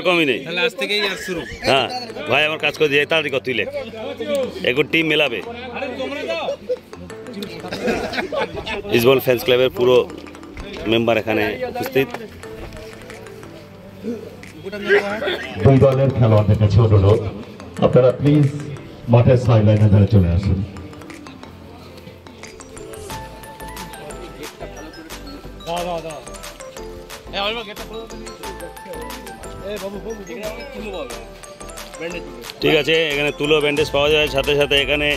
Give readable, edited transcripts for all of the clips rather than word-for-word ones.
কমই নেই। হ্যাঁ ভাই আমার কাজ করে দিয়ে তাড়াতাড়ি কর, তুই লেখ। এখন টিম মেলাবে। ইস্টবেঙ্গল ফ্যান্স ক্লাবের পুরো মেম্বার এখানে উপস্থিত। দুই দলের খেলোয়াড়দের কাছে অনুরোধ, আপনারা প্লিজ মাঠের সাইডলাইনে ধারে চলে আসুন। ঠিক আছে, এখানে তুলো ব্যান্ডেজ পাওয়া যায়, সাথে সাথে এখানে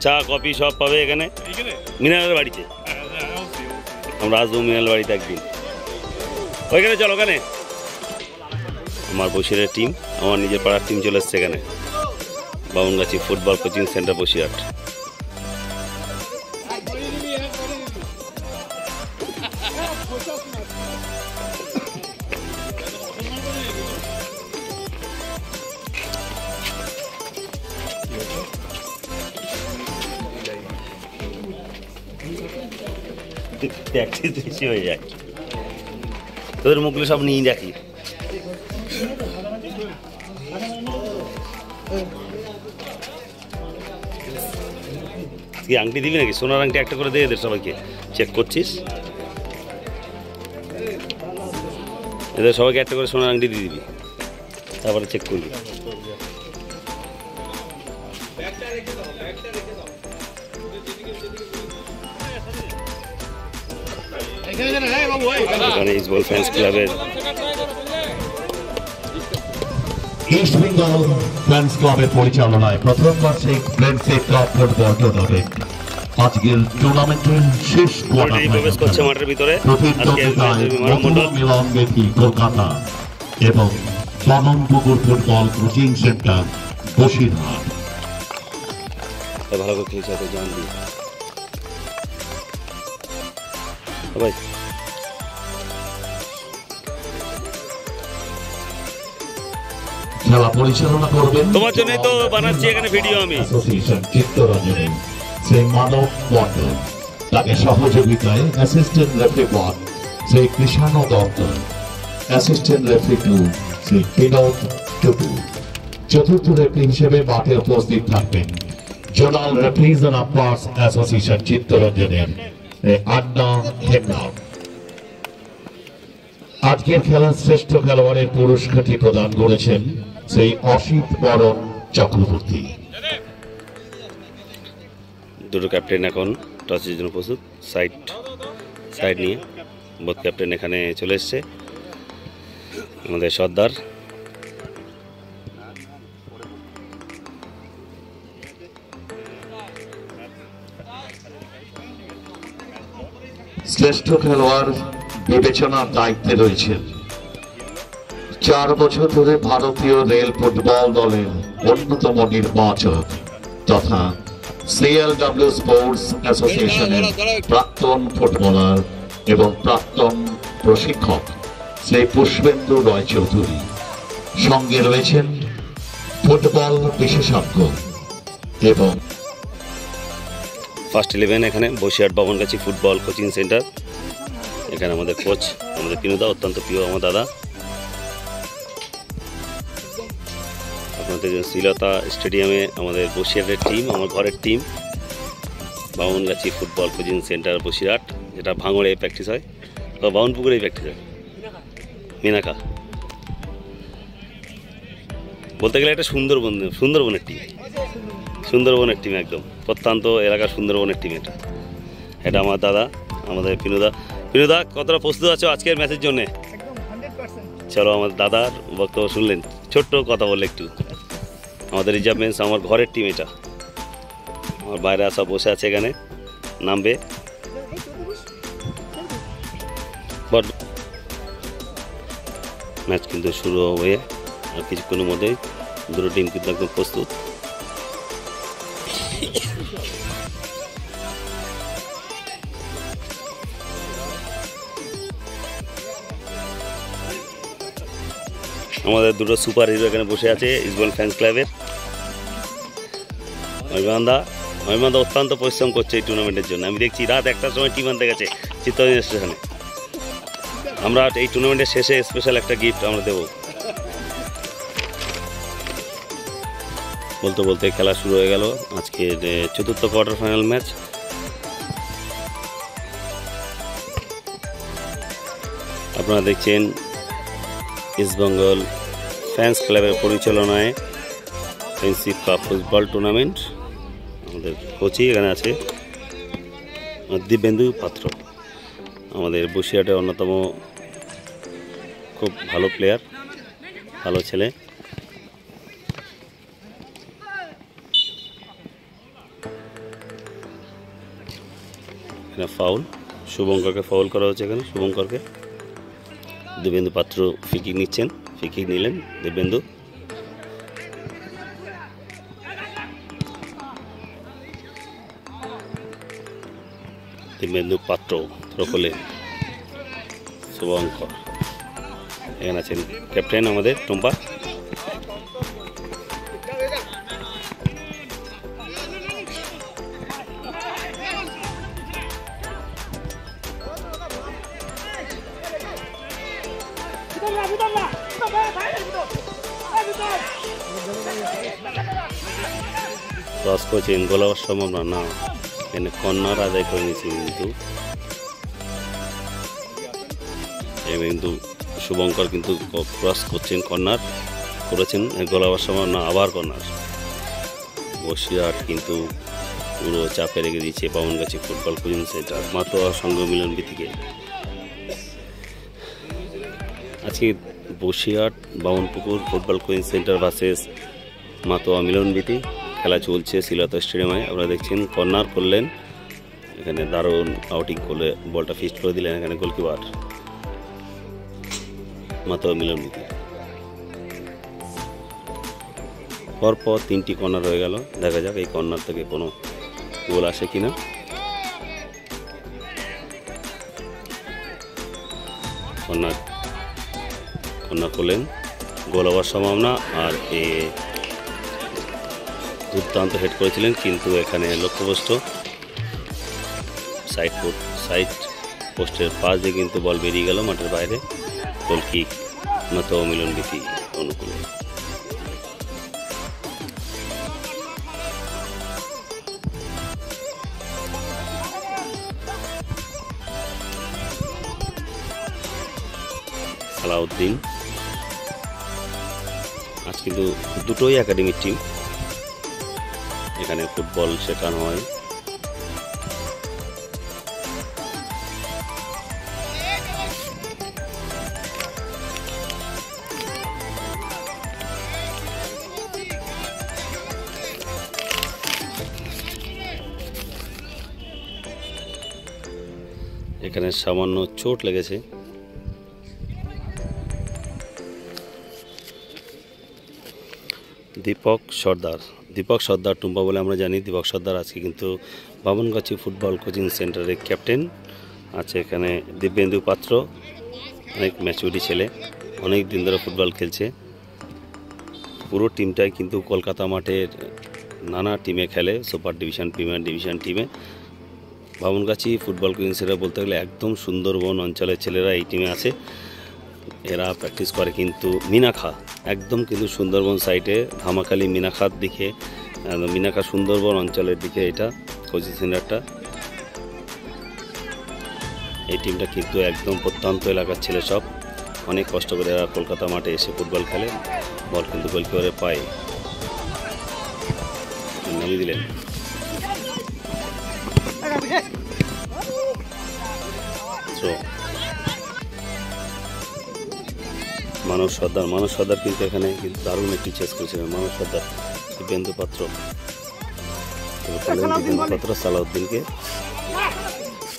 চা কফি সব পাবে এখানে মিনারের বাড়িতে। আমরা আসবো মিনারের বাড়িতে একদিন, ওইখানে চলো। ওখানে আমার বসিরহাটের টিম, আমার নিজের পাড়ার টিম চলে এসছে এখানে, Bamungachhi football coaching centre Basirhat. Practice বেশি হয়ে যায়, তোদের মুখগুলো সব নিয়ে রাখি। কি আংটি দিবি নাকি? সোনার আংটি একটা করে দিয়ে এদের সবাইকে। চেক করছিস? এদের সবাইকে একটা করে সোনার আংটি দিয়ে দিবি, তারপরে চেক করবি। এখানে ইস্টবেঙ্গল ফ্যান্স ক্লাবের ইস্ট বেঙ্গল ফ্যান্স ক্লাবের পরিচালনায় প্রথম বার্ষিক ফ্রেন্ডশিপ কাপ ফুটবল টুর্নামেন্ট আজকের টুর্নামেন্টের শেষ কোয়ার্টার প্রবেশ করছে মাঠের ভিতরে। মিলন বেদি কলকাতা এবং Bamanpukur football coaching centre Basirhat. ভালো করে খেলছে জান দিয়ে ভাই। খেলা পরিচালনা করবেন তোমার জন্যই তো বানাচ্ছি এখানে ভিডিও আমি। অ্যাসোসিয়েশন চিত্তরঞ্জনী শ্রী মানব মন্ডল, তাকে সহযোগিতায় assistant referee 1 Shri Krishna Dutta, assistant referee 2 Shri Binod Tutu. চতুর্থ রেফারি হিসেবে মাঠে উপস্থিত থাকবেন zonal referees and umpires association চিত্তরঞ্জনের আন্না হেমনাথ। আজকের খেলার শ্রেষ্ঠ খেলোয়াড়ের পুরস্কারটি প্রদান করেছেন শ্রী অসিত বরণ চক্রবর্তী। দুটো ক্যাপ্টেন এখন টসের জন্য প্রস্তুত। সাইড নিয়ে বোধ ক্যাপ্টেন এখানে চলে এসছে। আমাদের সর্দার শ্রেষ্ঠ খেলোয়াড় বিবেচনার দায়িত্বে রয়েছেন 4 বছর ধরে ভারতীয় রেল ফুটবল দলের অন্যতম নির্বাচক তথা সিএলডব্লিউ স্পোর্টস অ্যাসোসিয়েশনের প্রাক্তন ফুটবলার এবং প্রাক্তন প্রশিক্ষক শ্রী পুষ্পেন্দু রয় চৌধুরী। সঙ্গে রয়েছেন ফুটবল বিশেষজ্ঞ এবং ফার্স্ট 11 এখানে Basirhat Bamangachhi football coaching centre. এখানে আমাদের কোচ আমাদের পিনুদা, অত্যন্ত প্রিয় আমার দাদা। আপনাদের শ্রীলতা স্টেডিয়ামে আমাদের বসিরহাটের টিম, আমার ঘরের team Bamangachi football coaching centre Basirhat, যেটা ভাঙড়ে প্র্যাকটিস হয় বা বামনপুকুরেই প্র্যাকটিস হয়। মিনাকা বলতে গেলে একটা সুন্দরবনের টিম, সুন্দরবনের টিম, একদম প্রত্যন্ত এলাকার সুন্দরবনের টিম এটা। এটা আমার দাদা, আমাদের পিনুদা। পিনুদা, কতটা প্রস্তুত আছো আজকের ম্যাচের জন্যে? চলো আমার দাদার বক্তব্য শুনলেন, ছোট্ট কথা বললে একটু। আমাদের রিজার্ভ মেন্স, আমার ঘরের টিম এটা। আমার বাইরে আসা বসে আছে, এখানে নামবে। ম্যাচ কিন্তু শুরু হয়ে আর কিছুক্ষণের মধ্যেই দুটো টিম কিন্তু একদম প্রস্তুত। আমাদের দুটো সুপার হিরো এখানে বসে আছে ইস্টবেঙ্গল ফ্যান্স ক্লাবের। মহিমানদা অত্যন্ত পরিশ্রম করছে এই টুর্নামেন্টের জন্য। আমি দেখছি রাত 1টার সময় টিম আনতে গেছে চিত্তরঞ্জন স্টেশনে। আমরা এই টুর্নামেন্টের শেষে স্পেশাল একটা গিফট আমরা দেবো। বলতে বলতে খেলা শুরু হয়ে গেল। আজকের চতুর্থ কোয়ার্টার ফাইনাল ম্যাচ। আপনারা দেখছেন ইস্টবেঙ্গল ফ্যান্স ক্লাবের পরিচালনায় ফ্রেন্ডশিপ কাপ ফুটবল টুর্নামেন্ট। আমাদের কোচই এখানে আছে দিব্যেন্দু পাত্র, আমাদের বসিরহাটের অন্যতম খুব ভালো প্লেয়ার, ভালো ছেলে। এখানে ফাউল, শুভঙ্করকে ফাউল করা হচ্ছে। এখানে শুভঙ্করকে দিব্যেন্দু পাত্র ফ্রি-কিক নিচ্ছেন, ফ্রি-কিক নিলেন দিব্যেন্দু। দিব্যেন্দু পাত্র থ্রো করলেন শুভঙ্কর। এখানে আছেন ক্যাপ্টেন আমাদের টুম্পা। ক্রস করছেন, গোল হওয়ার সম্ভাবনা না, এখানে কর্নার আদায় করে নিয়েছে কিন্তু শুভঙ্কর কিন্তু ক্রস করছেন, কর্নার করেছেন, গোল হওয়ার সম্ভাবনা, আবার কর্নার। বসিরহাট কিন্তু পুরো চাপে রেখে দিয়েছে Bamangachhi football coaching centre Matoya Sangha মিলনবীতিকে। আজকে Basirhat Bamanpukur football coaching centre versus Matoya Milanbithi খেলা চলছে সিলাত স্টেডিয়ামে। আপনারা দেখছেন কর্নার করলেন, এখানে দারুণ আউটিং করলে বলটা ফিস্ট করে দিলেন এখানে গোলকিপার মাতোয়া মিলনবীতি। পরপর 3টি কর্নার হয়ে গেল, দেখা যাক এই কর্নার থেকে কোনো গোল আসে কিনা। কর্নার করলেন, গোল হওয়ার সম্ভাবনা। আর এ দুর্দান্ত হেড করেছিলেন কিন্তু এখানে লক্ষ্যভ্রষ্ট, সাইড পোস্টের পাশ দিয়ে কিন্তু বল বেরিয়ে গেল মাঠের বাইরে। গোলকিক মাতোয়া মিলনবীতি অনুকূলে। সালাউদ্দিন, আজ কিন্তু দুটোই একাডেমির টিম, এখানে ফুটবল শেখানো হয়। এখানে সামান্য চোট লেগেছে। দীপক সর্দার টুম্পা বলে আমরা জানি। দীপক সর্দার আজকে কিন্তু বামনগাছি ফুটবল কোচিং সেন্টারের ক্যাপ্টেন আছে। এখানে দিব্যেন্দু পাত্র অনেক ম্যাচুরিটি ছেলে, অনেক দিন ধরে ফুটবল খেলছে। পুরো টিমটাই কিন্তু কলকাতা মাঠের নানা টিমে খেলে, সুপার ডিভিশন, প্রিমিয়ার ডিভিশন টিমে। বামনগাছি ফুটবল কোচিং সেন্টার বলতে গেলে একদম সুন্দরবন অঞ্চলের ছেলেরা এই টিমে আছে। এরা প্র্যাকটিস করে কিন্তু মিনাখা, একদম কিন্তু সুন্দরবন সাইডে ধামাখালি মিনাখার দিকে, মিনাখা সুন্দরবন অঞ্চলের দিকে এটা কোচিং সেন্টারটা। এই টিমটা কিন্তু একদম প্রত্যন্ত এলাকার ছেলে, সব অনেক কষ্ট করে এরা কলকাতা মাঠে এসে ফুটবল খেলে। বল কিন্তু গোলকিপারের পায়ে নামিয়ে দিলেন। মানব সর্দার কিন্তু এখানে কিন্তু দারুণ একটি চেস করেছিলেন। মানব সর্দার, দিব্যেন্দু পাত্র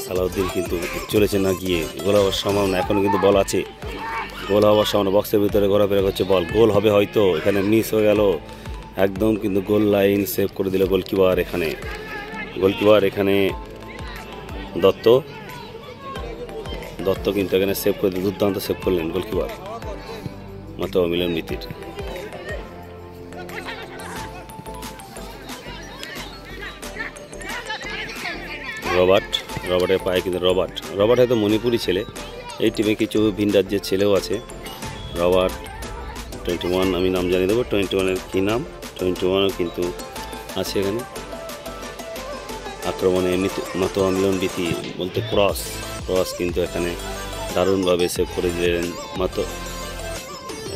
সালাউদ্দিন কিন্তু চলেছে না গিয়ে, গোল হওয়ার সম্ভাবনা এখনো কিন্তু বল আছে, গোল হওয়ার সম্ভাবনা, বক্সের ভিতরে ঘোরাফেরা করছে বল, গোল হবে হয়তো, এখানে মিস হয়ে গেল একদম, কিন্তু গোল লাইন সেভ করে দিল গোলকিপার। এখানে দত্ত কিন্তু এখানে সেভ করে দিল, দুর্দান্ত সেভ করলেন গোলকিপার মাতোয়া মিলনবীতির। রবার্টের পায়ে কিন্তু রবার্ট হয়তো মণিপুরি ছেলে, এই টিমে কিছু ভিন রাজ্যের ছেলেও আছে। রবার্ট 21, আমি নাম জানিয়ে দেবো 21-এর কী নাম, 21ও কিন্তু আছে এখানে। আক্রমণে মাতোয়া মিলনবীতি বলতে ক্রস কিন্তু এখানে দারুণভাবে সেভ করে দিলেন মাতো।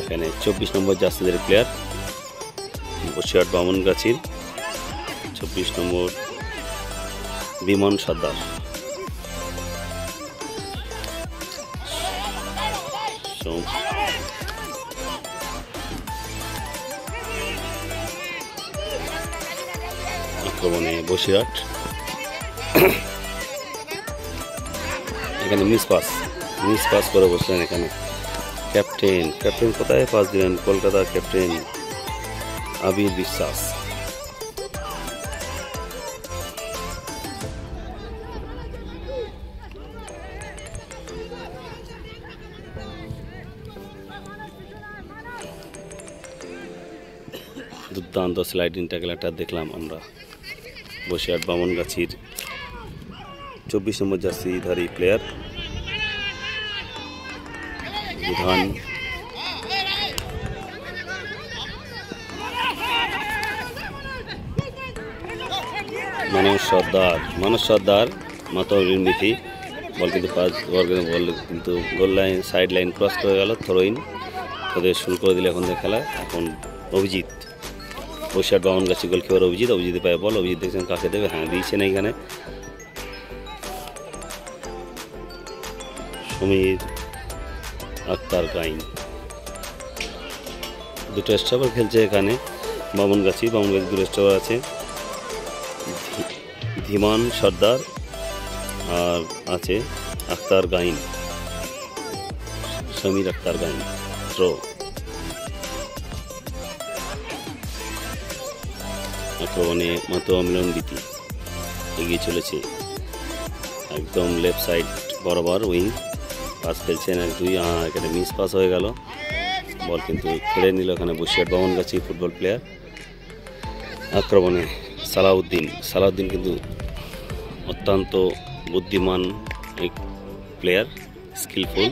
এখানে 24 নম্বর জার্সিদের প্লেয়ার বসিরহাট বামনগাছির 24 নম্বর বিমন সর্দার। আক্রমণে বসিরহাট, এখানে মিস পাস করে বসলেন এখানে ক্যাপ্টেন কোথায় পাস দিলেন? কলকাতার ক্যাপ্টেন আবির বিশ্বাস। দুর্দান্ত স্লাইডিং ট্যাকল একটা দেখলাম আমরা বসিরহাট বামনগাছির 24 নম্বর জার্সিধারী প্লেয়ার বিধান। মানস সর্দার মাতোয়া মিলনবীতি বল কিন্তু বল কিন্তু goal line side line cross করে গেল। থ্রোইন ওদের শুরু করে দিলে এখন খেলা। এখন অভিজিৎ, বসিরহাট বামনগাছি গোলকিপার অভিজিৎ পায় বল। অভিজিৎ দেখছেন কাকে দেবে, হ্যাঁ দিয়েছে না এখানে সমীর আক্তার গাইন। দুটো স্টপার খেলছে এখানে বামনগাছি দুটো স্টপার আছে, ধীমান সর্দার আর আছে আক্তার গাইন, সমীর আক্তার গাইন। থ্রো আক্রমণে মাতোয়া মিলনবীতি এগিয়ে চলেছে একদম লেফট সাইড বরাবর উইং। পাস খেলছেন 1-2, এখানে মিস পাস হয়ে গেল। বল কিন্তু খেলে নিল এখানে বসিরহাট বামনগাছি ফুটবল প্লেয়ার। আক্রমণে সালাউদ্দিন কিন্তু অত্যন্ত বুদ্ধিমান এক প্লেয়ার, স্কিলফুল।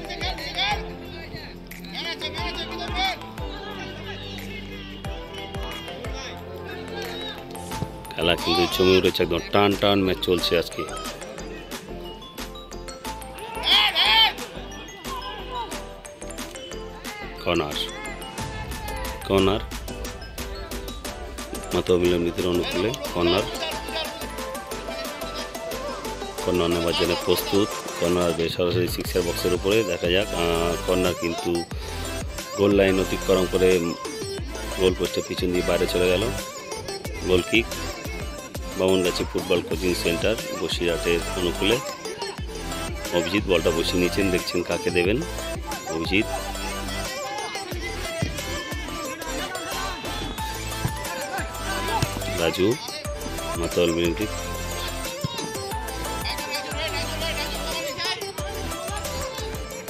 খেলা কিন্তু জমে উঠেছে, একদম টান ম্যাচ চলছে আজকে। কর্নার মাতোয়া মিলনবীতির অনুকূলে কর্নার নেওয়ার জন্য প্রস্তুত। কর্নার সরাসরি 6 বক্সের উপরে দেখা যাক। কর্নার কিন্তু গোল লাইন অতিক্রম করে গোল পোস্টের পিছন দিয়ে বাইরে চলে গেল। গোল kick Bamangachi football coaching centre বসিরহাটের অনুকূলে। অভিজিৎ বলটা বসিয়ে নিয়েছেন, দেখছেন কাকে দেবেন। অভিজিৎ রাজু মাতোয়া মিলনবীতি।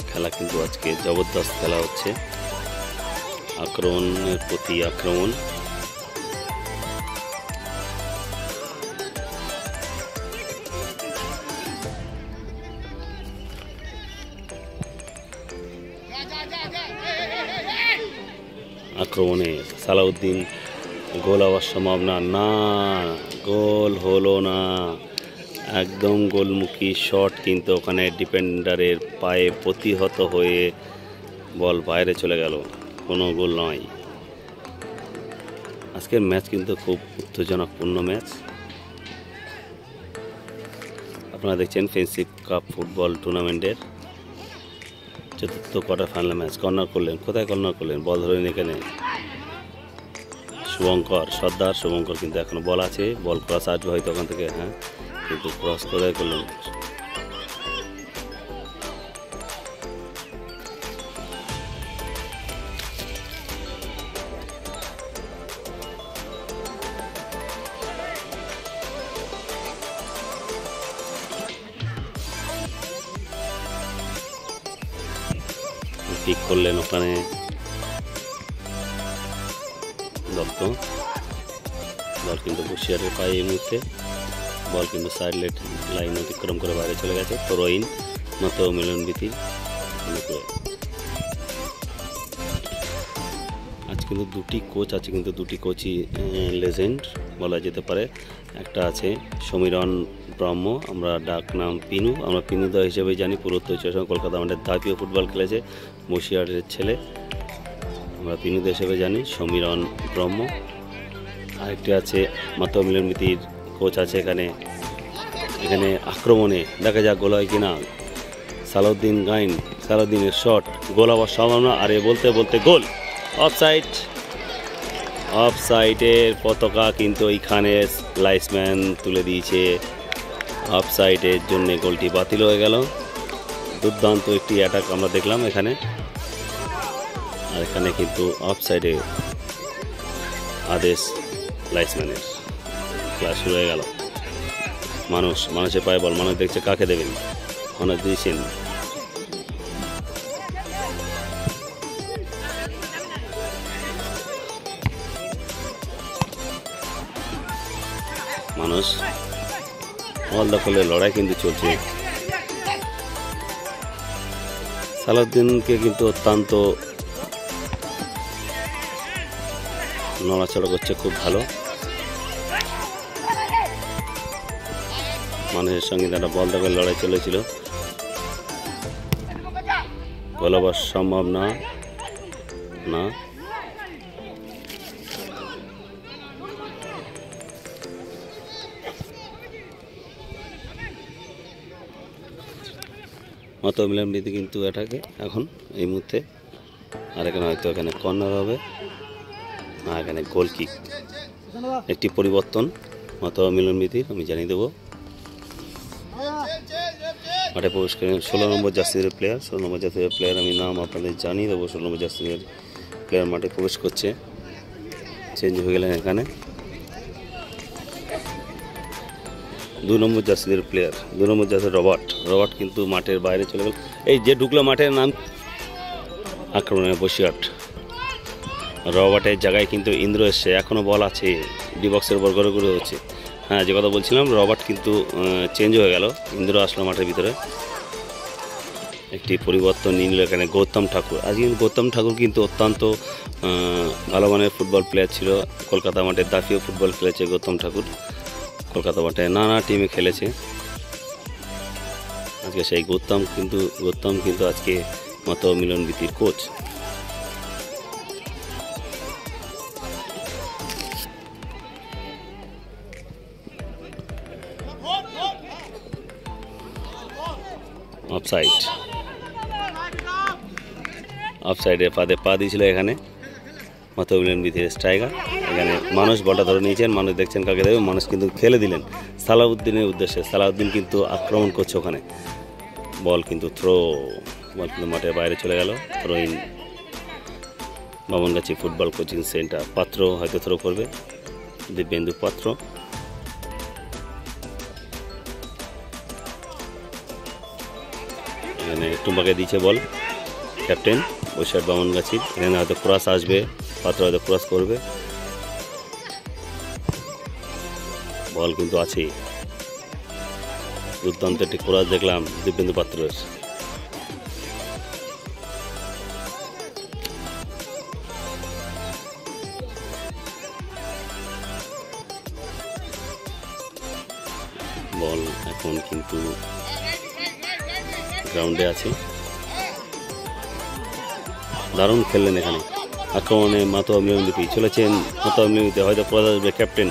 খেলা কিন্তু আজকে জবরদস্ত খেলা হচ্ছে, আক্রমণের প্রতি আক্রমণ। আক্রমণে সালাউদ্দিন, গোল হওয়ার সম্ভাবনা না, গোল হলো না। একদম গোলমুখী শট কিন্তু ওখানে ডিফেন্ডারের পায়ে প্রতিহত হয়ে বল বাইরে চলে গেল, কোনো গোল নয়। আজকের ম্যাচ কিন্তু খুব উত্তেজনাপূর্ণ ম্যাচ। আপনারা দেখছেন ফ্রেন্ডশিপ কাপ ফুটবল টুর্নামেন্টের 4র্থ কোয়ার্টার ফাইনাল ম্যাচ। কর্নার করলেন, কোথায় কর্নার করলেন? বল ধরেন এখানে শুভঙ্কর সর্দার। শুভঙ্কর কিন্তু এখনো বল আছে, বল ক্রস আসবে হয়তো ওখান থেকে, হ্যাঁ কিন্তু ক্রস করে করলেন। ঠিক করলেন ওখানে দত্ত। বল কিন্তু বসিরহাটের পায়ে এই মুহূর্তে, বল কিন্তু সাইড লাইন অতিক্রম করে বাইরে চলে গেছে। থ্রোইন মাতোয়া মিলনবীতি। কিন্তু দুটি কোচ আছে, কিন্তু দুটি কোচই লেজেন্ড বলা যেতে পারে। একটা আছে সমীরণ ব্রহ্ম, আমরা ডাক নাম পিনু, আমরা পিনুদা হিসেবে জানি। পুরো কলকাতা আমাদের দাপিও ফুটবল খেলেছে, বসিরহাটের ছেলে, আমরা পিনুদা হিসেবে জানি সমীরণ ব্রহ্ম। আরেকটি আছে মাতা মিলনমিতির কোচ আছে এখানে। এখানে আক্রমণে দেখা যাক গোল হয় কিনা। সালাউদ্দিন গাইন, সালাউদ্দিনের শট, গোল হওয়ার সম্ভাবনা, আর এ বলতে বলতে গোল। অফসাইড, অফসাইডের পতাকা কিন্তু এইখানে লাইসম্যান তুলে দিয়েছে। অফসাইডের জন্য গোলটি বাতিল হয়ে গেল। দুর্দান্ত একটি অ্যাটাক আমরা দেখলাম এখানে, আর এখানে কিন্তু অফসাইডে আদেশ লাইসম্যানের। খেলা শুরু হয়ে গেল। মানুষের পায়ে বল, মানুষ দেখছে কাকে দেবেন, মানুষ দিয়েছেন। মানুষ বল দখলের লড়াই কিন্তু চলছে। সালাউদ্দিনকে কিন্তু অত্যন্ত নড়াচড়া করছে, খুব ভালো। মানুষের সঙ্গে তারা বল দখলের লড়াই চলেছিল। গোল হবার সম্ভব না। মতো মিলনমিতি কিন্তু এটাকে এখন এই মুহূর্তে, আর এখানে হয়তো এখানে কর্নার হবে, আর এখানে গোল কিক। একটি পরিবর্তন মতো মিলনমিতির আমি জানিয়ে দেবো। মাঠে প্রবেশ করেন 16 নম্বর জার্সির প্লেয়ার। 16 নম্বর জার্সির প্লেয়ার আমি নাম আপনাদের জানিয়ে দেবো। 16 নম্বর জার্সির প্লেয়ার মাঠে প্রবেশ করছে, চেঞ্জ হয়ে গেলেন এখানে। 2 নম্বর জার্সির প্লেয়ার, 2 নম্বর জার্সির রবার্ট কিন্তু মাঠের বাইরে চলে গেল। এই যে ঢুকলো মাঠের নাম আক্রমণে বসিরহাট। রবার্টের জায়গায় কিন্তু ইন্দ্র এসছে, এখনও বল আছে, ডি বক্সের উপর করে হচ্ছে। হ্যাঁ, যে কথা বলছিলাম, রবার্ট কিন্তু চেঞ্জ হয়ে গেল, ইন্দ্র আসলো মাঠের ভিতরে। একটি পরিবর্তন নিয়ে নিল এখানে গৌতম ঠাকুর। আজকে কিন্তু গৌতম ঠাকুর কিন্তু অত্যন্ত ভালো মানের ফুটবল প্লেয়ার ছিল। কলকাতা মাঠে দাপিও ফুটবল খেলেছে গৌতম ঠাকুর, কলকাতা মাঠে নানা টিমে খেলেছে। আজকে সেই গৌতম কিন্তু আজকে মতো মিলনমিতির কোচ। অফসাইডে পা দিয়েছিল এখানে মতো মিলনমিতির স্ট্রাইকার। এখানে মানুষ বলটা ধরে নিয়েছেন, মানুষ দেখছেন কাকে দেবে, মানুষ কিন্তু খেলে দিলেন সালাউদ্দিনের উদ্দেশ্যে। সালাউদ্দিন কিন্তু আক্রমণ করছে ওখানে, বল কিন্তু বল কিন্তু মাঠের বাইরে চলে গেল। Throw-in Bamangachi football coaching centre. পাত্র হয়তো থ্রো করবে, দিব্যেন্দু পাত্র। এখানে টুম্বাকে দিয়েছে বল ক্যাপ্টেন বসিরহাট বামনগাছির। এখানে হয়তো ক্রস আসবে, পাত্র হয়তো ক্রস করবে, বল কিন্তু আছে। দুর্দান্ত একটি ক্রস দেখলাম দিব্যেন্দু পাত্রের। বল এখন কিন্তু গ্রাউন্ডে আছে। দারুণ খেললেন এখানে আক্রমণে মতো মিলনমিতি। চলেছেন মতো মিলনমিতি, হয়তো ক্রস আসবে, ক্যাপ্টেন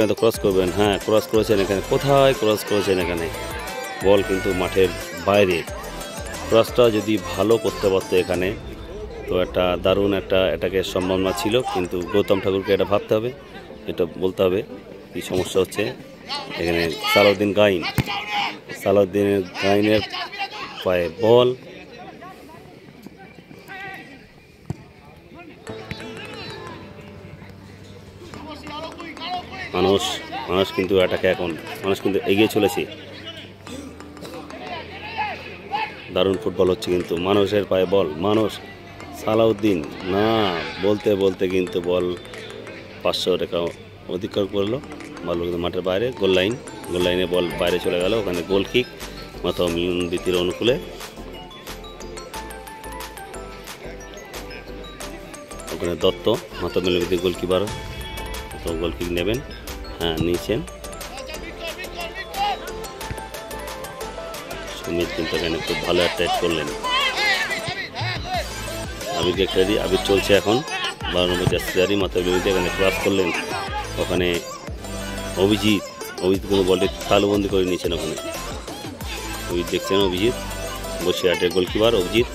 হয়তো ক্রস করবেন। হ্যাঁ, ক্রস করেছেন এখানে। কোথায় ক্রস করেছেন এখানে? বল কিন্তু মাঠের বাইরে। ক্রসটা যদি ভালো করতে পারতো এখানে, তো একটা দারুণ একটা অ্যাটাকের সম্ভাবনা ছিল। কিন্তু গৌতম ঠাকুরকে এটা ভাবতে হবে, এটা বলতে হবে কী সমস্যা হচ্ছে এখানে। সালাউদ্দিন গাইনের পায়ে বল। মানুষ কিন্তু অ্যাটাকে এখন মানুষ কিন্তু এগিয়ে চলেছে। দারুণ ফুটবল হচ্ছে কিন্তু মানুষের পায়ে বল। সালাউদ্দিন না বলতে কিন্তু বল 500 রেখা অতিক্রম করলো। বল কিন্তু মাঠের বাইরে, গোল লাইনে বল বাইরে চলে গেল। ওখানে গোল কিক মতো মিলনমিতির অনুকূলে। ওখানে দত্ত মাথা মিলমিতে গোলকিপার, তো গোলকিক নেবেন, হ্যাঁ নিয়েছেন। সুমিত কিন্তু এখানে খুব ভালো অ্যাটাক করলেন। আবিরকে খেলে দিই, আবির চলছে এখন 12 নম্বর জার্সি মাথা মিলমিতে এখানে ক্রস করলেন। ওখানে অভিজিৎ কিন্তু বলটি তালুবন্দি করে নিয়েছেন। ওখানে অভিজিৎ দেখছেন, অভিজিৎ বসিরহাটের গোলকিপার অভিজিৎ।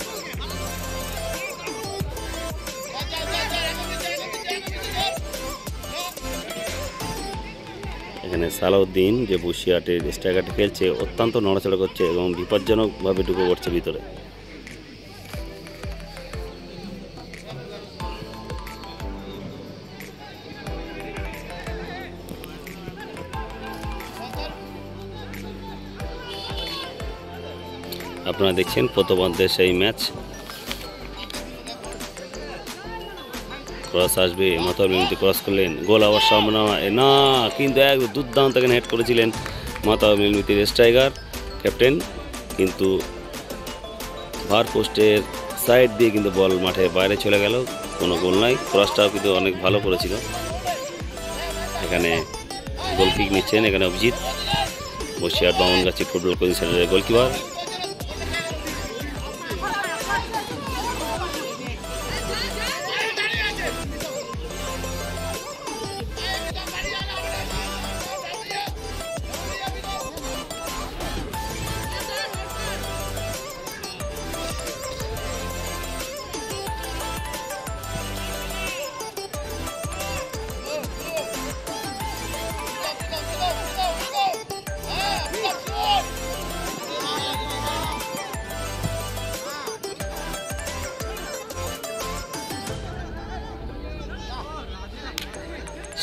এখানে সালাউদ্দিন যে বসিরহাটের স্ট্রাইকারটি খেলছে অত্যন্ত নড়াচড়া করছে এবং বিপজ্জনকভাবে ঢুকে পড়ছে ভিতরে। আপনারা দেখছেন প্রথমার্ধের সেই ম্যাচ। ক্রস আসবে, মাথা মিলমিতে ক্রস করলেন, গোল আবার সম্ভাবনা না, কিন্তু এক দুর্দান্ত এখানে হেড করেছিলেন মাথা মিলমিতির স্ট্রাইকার ক্যাপ্টেন, কিন্তু ভার পোস্টের সাইড দিয়ে কিন্তু বল মাঠে বাইরে চলে গেল, কোনো গোল নাই। ক্রসটাও কিন্তু অনেক ভালো করেছিল। এখানে গোলকিক নিচ্ছেন এখানে অভিজিৎ, বসিরহাট বামনগাছি ফুটবল কোচিং সেন্টারের গোলকিপার।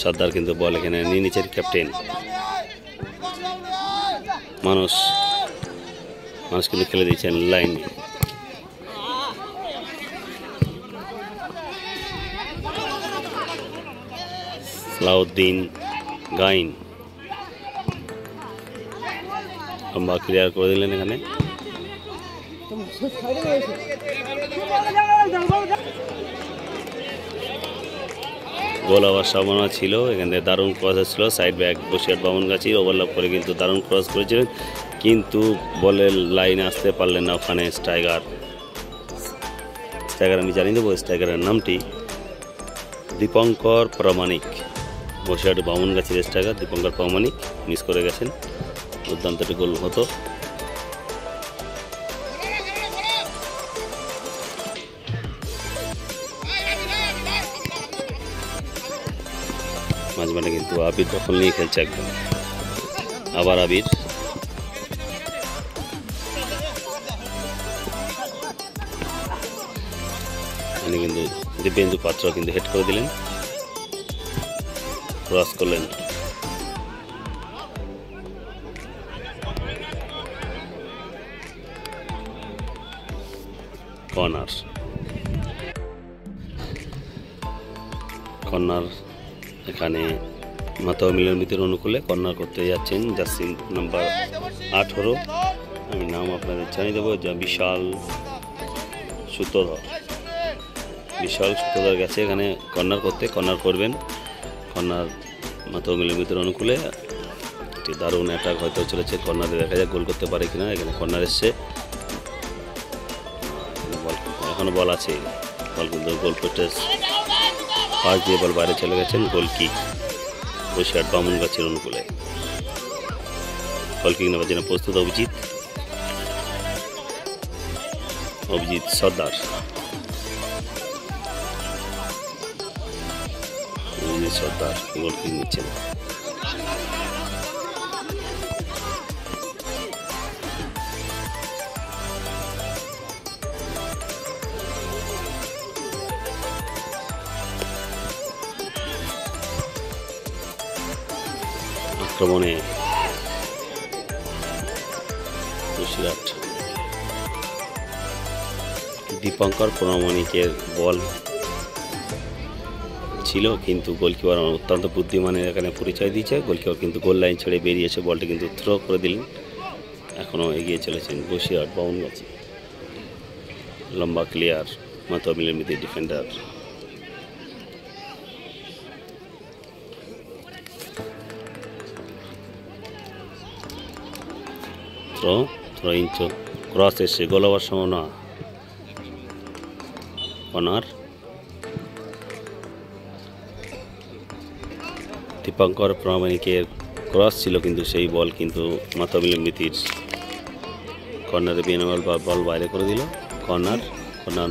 সর্দার কিন্তু বল এখানে নিয়ে নিচ্ছেন ক্যাপ্টেন মানুষ কিন্তু খেলে দিয়েছেন লাইন। সালাউদ্দিন গাইন লম্বা ক্লিয়ার করে দিলেন। এখানে গোল হওয়ার সম্ভাবনা ছিল। এখানে দারুণ ক্রস ছিল, সাইড ব্যাক বসিরহাট বামনগাছির ওভারল্যাপ করে কিন্তু দারুণ ক্রস করেছিলেন, কিন্তু বলের লাইনে আসতে পারলেন না। ওখানে স্ট্রাইকার আমি জানি দেবো স্ট্রাইকারের নামটি দীপঙ্কর প্রামাণিক, বসিরহাট বামনগাছির স্ট্রাইকার দীপঙ্কর প্রামাণিক মিস করে গেছেন। দুর্দান্ত একটি গোল হতো। মাঝমাঠে কিন্তু আবির দখল নিয়ে খেলছে একদম। আবার আবির কিন্তু দিব্যেন্দু পাত্র কিন্তু হেড করে দিলেন, ক্রস করলেন। কর্নার এখানে মাথা মিলমিতের অনুকূলে কর্নার করতে যাচ্ছেন জার্সি নাম্বার 18, আমি নাম আপনাদের জানিয়ে দেবো, যা বিশাল সূত্রধর গেছে এখানে কর্নার করতে। কর্নার করবেন, কর্নার মাথা মিলমিতের অনুকূলে একটি দারুণ অ্যাটাক হয়তো চলেছে। কর্নারে দেখা যায় গোল করতে পারে কিনা। এখানে কর্নার এসছে, এখনো বল আছে, বল কিন্তু গোল করতে পাশ দিয়ে বল বাইরে চলে গেছেন। গোল কিক বসিরহাট বামনগাছির অনুকূলে। গোল কিক নেওয়ার জন্য প্রস্তুত অভিজিৎ সর্দার। গোল কিক নিচ্ছেন। আক্রমণে বসিরহাট দীপঙ্কর প্রামাণিকের বল ছিল, কিন্তু গোলকিপার অত্যন্ত বুদ্ধিমানের এখানে পরিচয় দিয়েছে। গোলকিপার কিন্তু গোল লাইন ছেড়ে বেরিয়েছে, বলটি কিন্তু থ্রো করে দিলেন। এখনও এগিয়ে চলেছেন বসিরহাট বামনগাছি। লম্বা ক্লিয়ার মাথা মিলমিতে ডিফেন্ডার থ্রো ইঞ্চ ক্রস এসে গোল হওয়ার সম্ভাবনা। কর্নার, দীপঙ্কর প্রামাণিকের ক্রস ছিল কিন্তু সেই বল কিন্তু মাথা মিলমিতির কর্নারে বিএনএল বল বাইরে করে দিল। কর্নার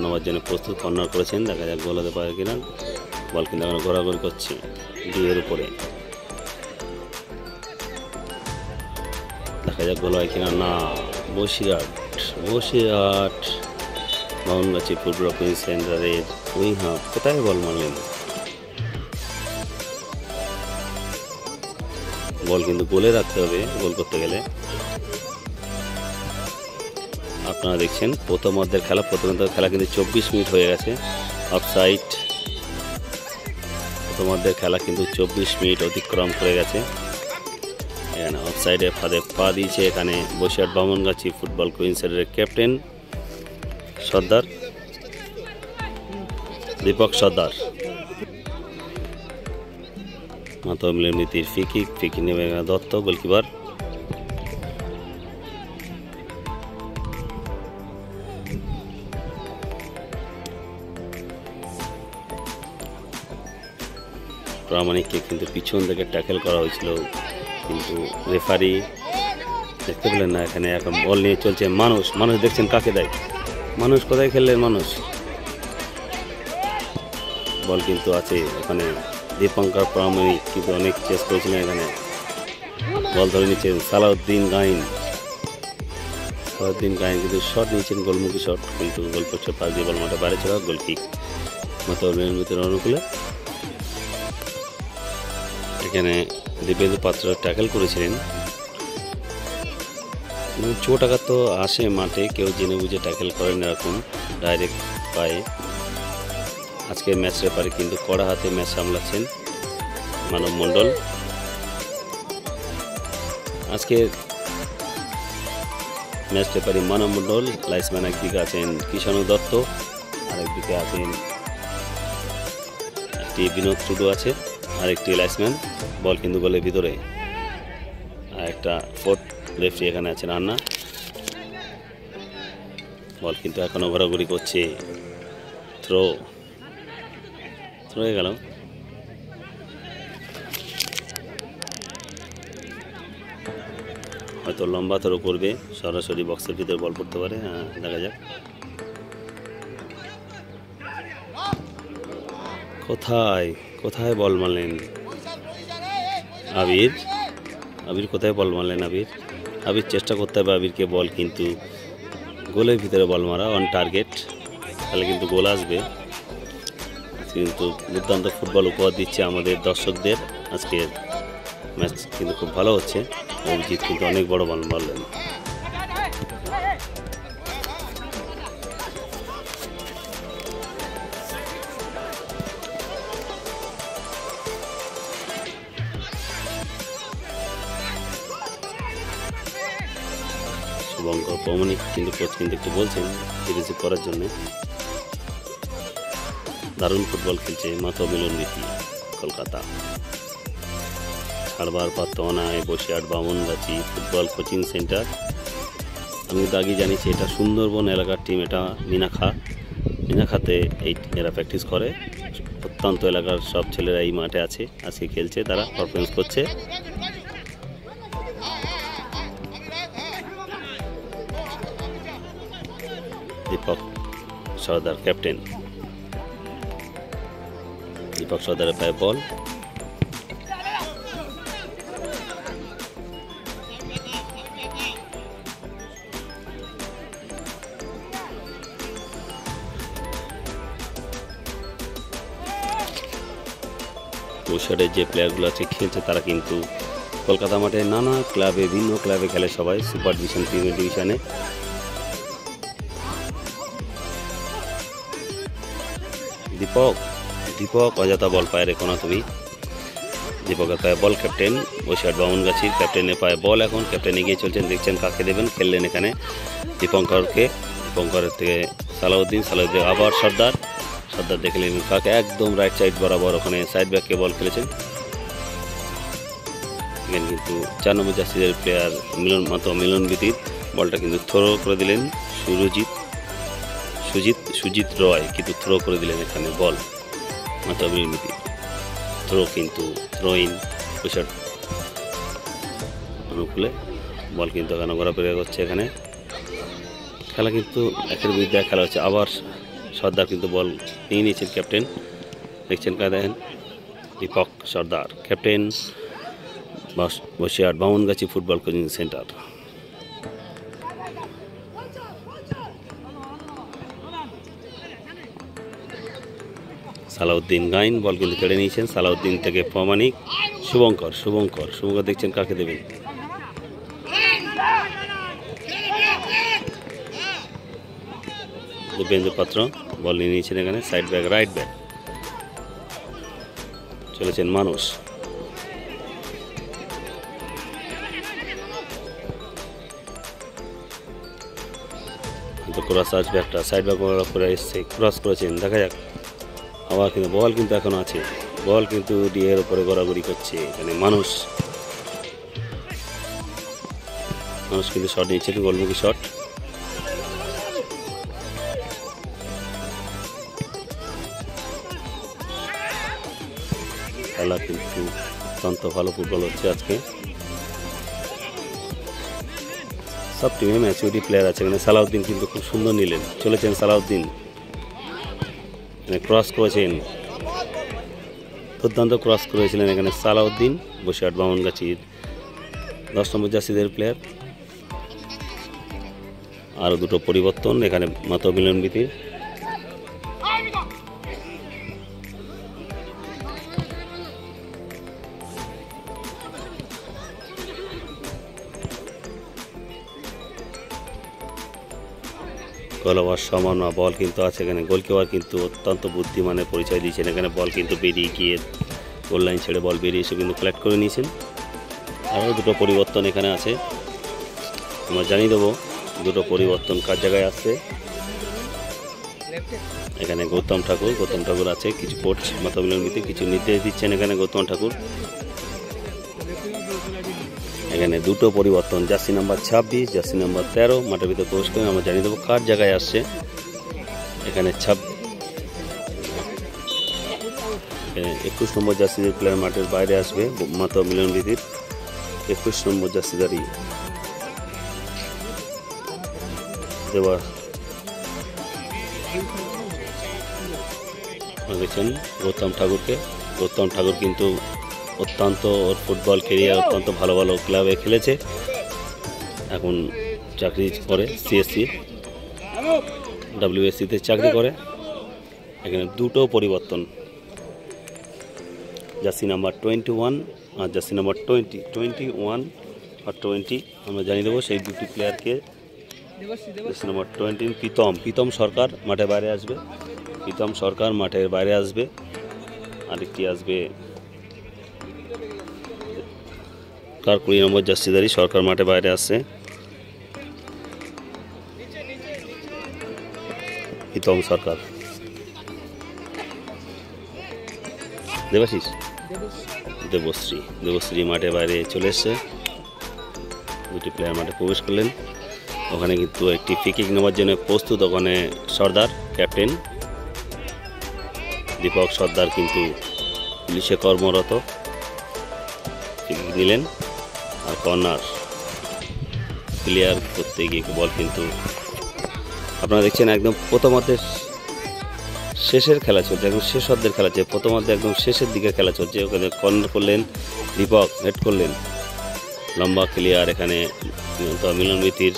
নেওয়ার জন্য প্রস্তুত, কর্নার করেছেন, দেখা যাক গোল হতে পারে কিনা। বল কিন্তু এখন ঘোরাঘুরি করছে দুইয়ের উপরে, দেখা যাক গোল হয় কিনা। না, বসিরহাট বাউনগাছি ফুটবল কোচিং সেন্টারের ওই হাফ কোথায় বল মারলেন। বল কিন্তু গোলে রাখতে হবে গোল করতে গেলে। আপনারা দেখছেন প্রথমার্ধের খেলা কিন্তু 24 মিনিট হয়ে গেছে। অফসাইড, প্রথমার্ধের খেলা কিন্তু 24 মিনিট অতিক্রম করে গেছে। এখানে অফসাইডে ফাঁদে পা দিয়েছে এখানে বসিরহাট বামনগাছি ফুটবল কোচিং সেন্টারের ক্যাপ্টেন সর্দার, দীপক সর্দার। মাথা মিলমিতির ফিকি নেমে দত্ত গোলকিপার। প্রামাণিককে কিন্তু পিছন থেকে ট্যাকেল করা হয়েছিল, কিন্তু রেফারি দেখতে পেলেন না। এখানে এখন বল নিয়ে চলছে মানুষ দেখছেন কাকে দেয়, মানুষ কোথায় খেললেন মানুষ। বল কিন্তু আছে ওখানে, দীপঙ্কর প্রামাণিক কিন্তু অনেক চেষ্টা করেছিলেন, এখানে বল ধরে নিচ্ছেন সালাউদ্দিন গাইন কিন্তু শট নিয়েছেন, গোলমুখী শট, কিন্তু গোলপোস্টের পাশ দিয়ে বল মাঠে বাইরে ছিল। গোল কিক মাথা মিলমিতির অনুকূলে। এখানে দীপেন্দু পাত্র ট্যাকেল করেছিলেন। চোট আঘাত তো আসে মাঠে, কেউ জেনে বুঝে ট্যাকেল করেন এরকম ডাইরেক্ট পায়ে। আজকের ম্যাচ রেফারি কিন্তু কড়া হাতে ম্যাচ সামলাচ্ছেন মানব মণ্ডল। আজকের ম্যাচ রেফারি মানব মণ্ডল, লাইসম্যান একদিকে আছেন কিষাণু দত্ত, আরেকদিকে আছেন একটি বিনোদ টুডু আছে, আরেকটি লাইসম্যান। বল কিন্তু গোলের ভিতরে, আর একটা ফোর্থ রেফারি এখানে আছেন আন্না। বল কিন্তু এখনো ঘোরাঘুরি করছে, থ্রো হয়ে গেল। হয়তো লম্বা থ্রো করবে, সরাসরি বক্সের ভিতরে বল পড়তে পারে। হ্যাঁ, দেখা যাক। কোথায় বল মারলেন আবির কোথায় বল মারলেন আবির চেষ্টা করতে হবে আবিরকে, বল কিন্তু গোলের ভিতরে বল মারা অন টার্গেট, তাহলে কিন্তু গোল আসবে। কিন্তু দুর্দান্ত ফুটবল উপহার দিচ্ছে আমাদের দর্শকদের। আজকের ম্যাচ কিন্তু খুব ভালো হচ্ছে। অভিজিৎ কিন্তু অনেক বড় বল মারলেন। শুভঙ্কর প্রামাণিক কিন্তু কোচ কিন্তু একটু বলছেন রিসিভ করার জন্য। দারুণ ফুটবল খেলছে মাথা মিলননীতি কলকাতা। ছাড়বার পাত্র নয় Basirhat Bamangachhi football coaching centre. আমি তো আগে জানিয়েছি এটা সুন্দরবন এলাকার টিম, এটা মিনাখাতে এরা প্র্যাকটিস করে। প্রত্যন্ত এলাকার সব ছেলেরা এই মাঠে আছে, আজকে খেলছে, তারা পারফরমেন্স করছে। দীপক সর্দার ক্যাপ্টেন, দীপক সর্দারের পায়ে বল। বসিরহাটের যে প্লেয়ারগুলো আছে খেলছে তারা কিন্তু কলকাতা মাঠে নানা ক্লাবে, ভিন্ন ক্লাবে খেলে সবাই, সুপার ডিভিশন, প্রিমিয়ার ডিভিশনে। দীপক অযথা বল পায়ে রেখো না তুমি। দীপকের পায়ে বল, ক্যাপ্টেন বসিরহাট বামনগাছির ক্যাপ্টেনের পায়ে বল। এখন ক্যাপ্টেন এগিয়ে চলছেন, দেখছেন কাকে দেবেন। খেললেন এখানে দীপঙ্করের থেকে সালাউদ্দিন আবার সর্দার দেখলেন কাকে, একদম রাইট সাইড বরাবর ওখানে সাইড ব্যাককে বল খেলেছেন। এখানে কিন্তু 4 নম্বর জার্সির প্লেয়ার মিলনবিতির বলটা কিন্তু থ্রো করে দিলেন সুজিত রয় কিন্তু থ্রো করে দিলেন এখানে বল মাতা বিরমিতি থ্রো কিন্তু থ্রো ইন উইকেট অনুকূলে বল কিন্তু এখানে ঘোরাফেরা করছে। এখানে খেলা কিন্তু একের বিরুদ্ধে খেলা হচ্ছে। আবার সর্দার কিন্তু বল নিয়ে নিয়েছেন ক্যাপ্টেন, দেখছেন কারা দেখেন Dipak Sardar captain Basirhat Bamangachhi football coaching centre. Salauddin Gain ball কিন্তু কেড়ে নিয়েছেন। সালাউদ্দিন থেকে প্রামাণিক শুভঙ্কর দেখছেন কাকে দেবেন। দেবেন্দ্র পাত্র বল নিয়ে নিয়েছেন এখানে সাইড ব্যাক রাইট ব্যাক চলেছেন মানুষ। ক্রস আসবে একটা সাইড ব্যাক করে এসছে ক্রস করেছেন দেখা যাক। আবার কিন্তু বল কিন্তু এখনো আছে, বল কিন্তু ডিএর উপরে গড়াগড়ি করছে এখানে মানুষ কিন্তু শট নিয়েছেন গোলমুখী শট। খেলা কিন্তু অত্যন্ত ভালো ফুটবল হচ্ছে আজকে। সব টিমে ম্যাচুরিটি প্লেয়ার আছে এখানে। সালাউদ্দিন কিন্তু খুব সুন্দর নিলেন, চলেছেন সালাউদ্দিন ক্রস করেছেন, দুর্দান্ত ক্রস করেছিলেন এখানে সালাউদ্দিন বসিরহাট বামনগাছির 10 নম্বর জার্সিদের প্লেয়ার। আরও দুটো পরিবর্তন এখানে মাতা মিলনবিতির। গোল হওয়ার সম্ভাবনা বল কিন্তু আছে এখানে। গোলকিপার কিন্তু অত্যন্ত বুদ্ধিমানের পরিচয় দিয়েছেন এখানে। বল কিন্তু বেরিয়ে গিয়ে গোল লাইন ছেড়ে বল বেরিয়ে এসে কিন্তু কালেক্ট করে নিয়েছেন। আরও দুটো পরিবর্তন এখানে আছে, আমরা জানিয়ে দেবো দুটো পরিবর্তন কার জায়গায় আসছে। এখানে গৌতম ঠাকুর আছে, কিছু কোচ মাতা মিলনবিতে কিছু নির্দেশ দিচ্ছেন এখানে গৌতম ঠাকুর। এখানে দুটো পরিবর্তন জার্সি নাম্বার 26 জার্সি নাম্বার 13 মাঠের ভিতরে প্রবেশ করে আমরা জানিয়ে দেবো কার জায়গায় আসছে। এখানে 21 নম্বর জার্সিদের প্লেয়ার মাঠের বাইরে আসবে মাতা মিলনবিতির 21 নম্বর জার্সিদারি দেওয়ার দেখছেন গৌতম ঠাকুর কিন্তু অত্যন্ত ওর ফুটবল ক্যারিয়ার অত্যন্ত ভালো ভালো ক্লাবে খেলেছে, এখন চাকরি করে সিএসসি WSCতে চাকরি করে। এখানে দুটো পরিবর্তন জার্সি নাম্বার 21 আর জার্সি নাম্বার 21 আর 20 আমরা জানিয়ে দেবো সেই দুটি প্লেয়ারকে। জার্সি নাম্বার 20 প্রীতম সরকার মাঠের বাইরে আসবে, আরেকটি আসবে 20 নম্বর জার্সিদারি সরকার মাঠে বাইরে আসছে। প্রীতম সরকার দেবশ্রী মাঠে বাইরে চলে এসছে। দুটি প্লেয়ার মাঠে প্রবেশ করলেন। ওখানে কিন্তু একটি ফ্রি কিক নেওয়ার জন্য প্রস্তুত ওখানে সর্দার ক্যাপ্টেন দীপক সর্দার কিন্তু পুলিশে কর্মরত, ফ্রি কিক নিলেন। আর কর্নার ক্লিয়ার করতে গিয়ে বল কিন্তু আপনারা দেখছেন একদম প্রথমার্ধের শেষের খেলা চলছে, একদম শেষ অর্ধের খেলা চলছে, প্রথমার্ধে একদম শেষের দিকে খেলা চলছে। ওখানে কর্নার করলেন দীপক, হেড করলেন লম্বা ক্লিয়ার এখানে মিলনবিতির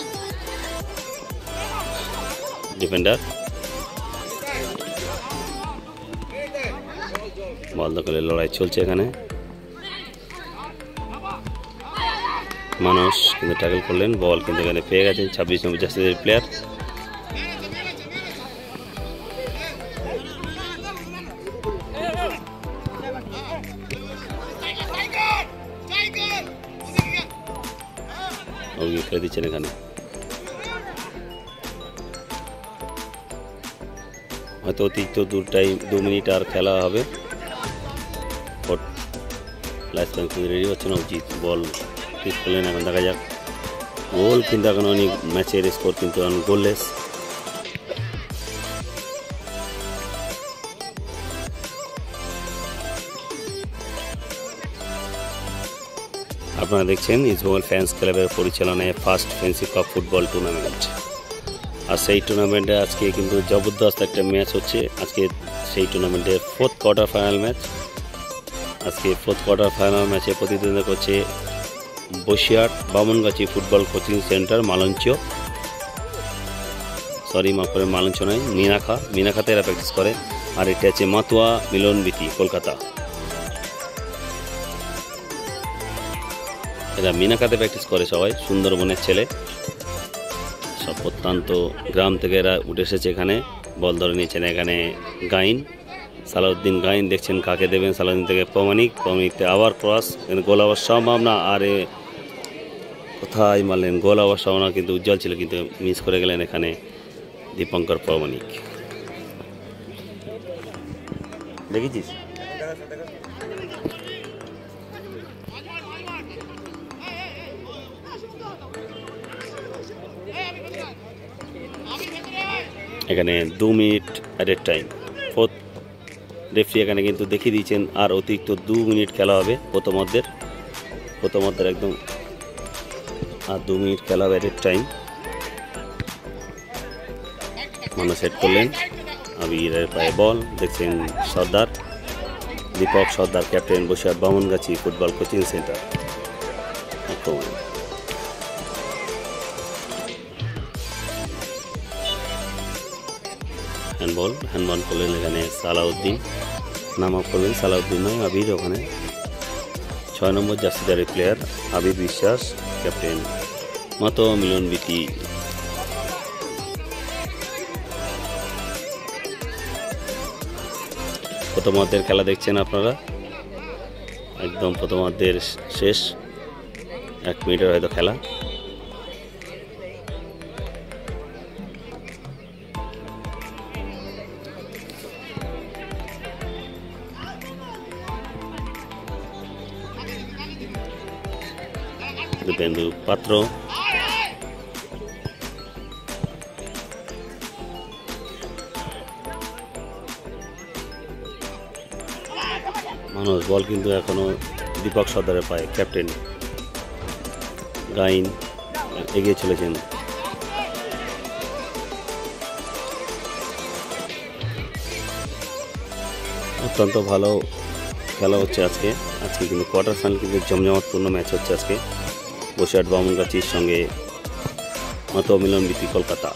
ডিফেন্ডার বল দখলের লড়াই চলছে এখানে। মানুষ কিন্তু ট্যাকল করলেন, বল কিন্তু এখানে পেয়ে গেছেন 26 নম্বর জার্সিদের প্লেয়ার। খেলে দিচ্ছেন এখানে, হয়তো অতিরিক্ত 2 মিনিট আর খেলা হবে। লাইফ রেডি হচ্ছে না উচিত, বল ঠিক করলেন এখন দেখা যাক গোল কিন্তু এখন অনেক ম্যাচের স্কোর কিন্তু এখন গোললেস। আপনারা দেখছেন ইস্টবেঙ্গল ফ্যান্স ক্লাবের পরিচালনায় first fancy cup football tournament. আর সেই টুর্নামেন্টে আজকে কিন্তু জবরদস্ত একটা ম্যাচ হচ্ছে। আজকে সেই টুর্নামেন্টের ফোর্থ কোয়ার্টার ফাইনাল ম্যাচ। আজকে ফোর্থ কোয়ার্টার ফাইনাল ম্যাচে প্রতিদ্বন্দ্বিতা করছে Basirhat Bamangachhi football coaching centre Malancha, মাফ করে মালঞ্চ নয়, মিনাখাতে এরা প্র্যাকটিস করে। আর এটা হচ্ছে মাতুয়া মিলনবীতি কলকাতা। এরা মিনাখাতে প্র্যাকটিস করে সবাই, সুন্দরবনের ছেলে সব, প্রত্যন্ত গ্রাম থেকে এরা উঠে এসেছে এখানে। বল ধরে নিয়েছেন এখানে গাইন, সালাউদ্দিন গাইন, দেখছেন কাকে দেবেন, সালাউদ্দিন থেকে প্রমাণিকতে আবার ক্রস, গোল হওয়ার সম্ভাবনা। আর কোথায় মারলেন, গোল হওয়ার সম্ভাবনা কিন্তু উজ্জ্বল ছিল, কিন্তু মিস করে গেলেন এখানে দীপঙ্কর প্রমাণিক। দেখেছিস এখানে 2 minute at a time. Fourth referee এখানে কিন্তু দেখিয়ে দিয়েছেন আর অতিরিক্ত 2 মিনিট খেলা হবে প্রথমার্ধের একদম, আর 2 মিনিট খেলা হবে অ্যাট এ টাইম। মানুষ সেট করলেন, আবিরের পায়ে বল, দেখছেন Sardar Dipak Sardar, captain Basirhat Bamangachhi football coaching centre. Handball করলেন এখানে সালাউদ্দিন, নাম অফ করলেন সালাউদ্দিন নয় আবির, ওখানে 6 নম্বর জার্সিদারি প্লেয়ার আবির বিশ্বাস, ক্যাপ্টেন মাতুয়া মিলনবীতি। প্রথমার্ধের খেলা দেখছেন আপনারা, একদম প্রথমার্ধের শেষ 1 মিনিটের হয়তো খেলা। দীপেন্দু পাত্র, মানুষ বল কিন্তু এখনো দীপক সর্দারের পায়ে, ক্যাপ্টেন গাইন এগিয়ে চলেছেন। অত্যন্ত ভালো খেলা হচ্ছে আজকে কিন্তু কোয়ার্টার ফাইনাল কিন্তু জমজমাটপূর্ণ ম্যাচ হচ্ছে আজকে বসিরহাট বামনগাছির সঙ্গে মাতুয়া মিলনবীতি কলকাতা।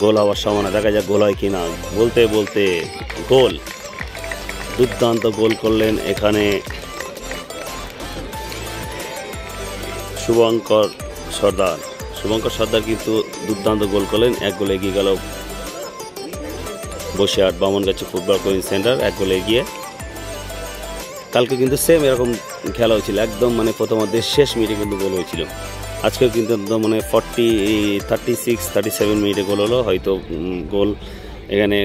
গোল হওয়ার সম্ভাবনা, দেখা যাক গোল হয় কিনা। বলতে গোল, দুর্দান্ত গোল করলেন এখানে শুভঙ্কর সর্দার কিন্তু দুর্দান্ত গোল করলেন। 1 গোলে এগিয়ে গেল Basirhat Bamangachhi football coaching centre, 1 গোলে এগিয়ে। কালকে কিন্তু সেম এরকম খেলা হয়েছিল, একদম মানে প্রথমার্ধের শেষ মিনিটে কিন্তু গোল হয়েছিল। আজকেও কিন্তু একদম মানে 36-37 মিনিটে গোল হলো। হয়তো গোল এখানে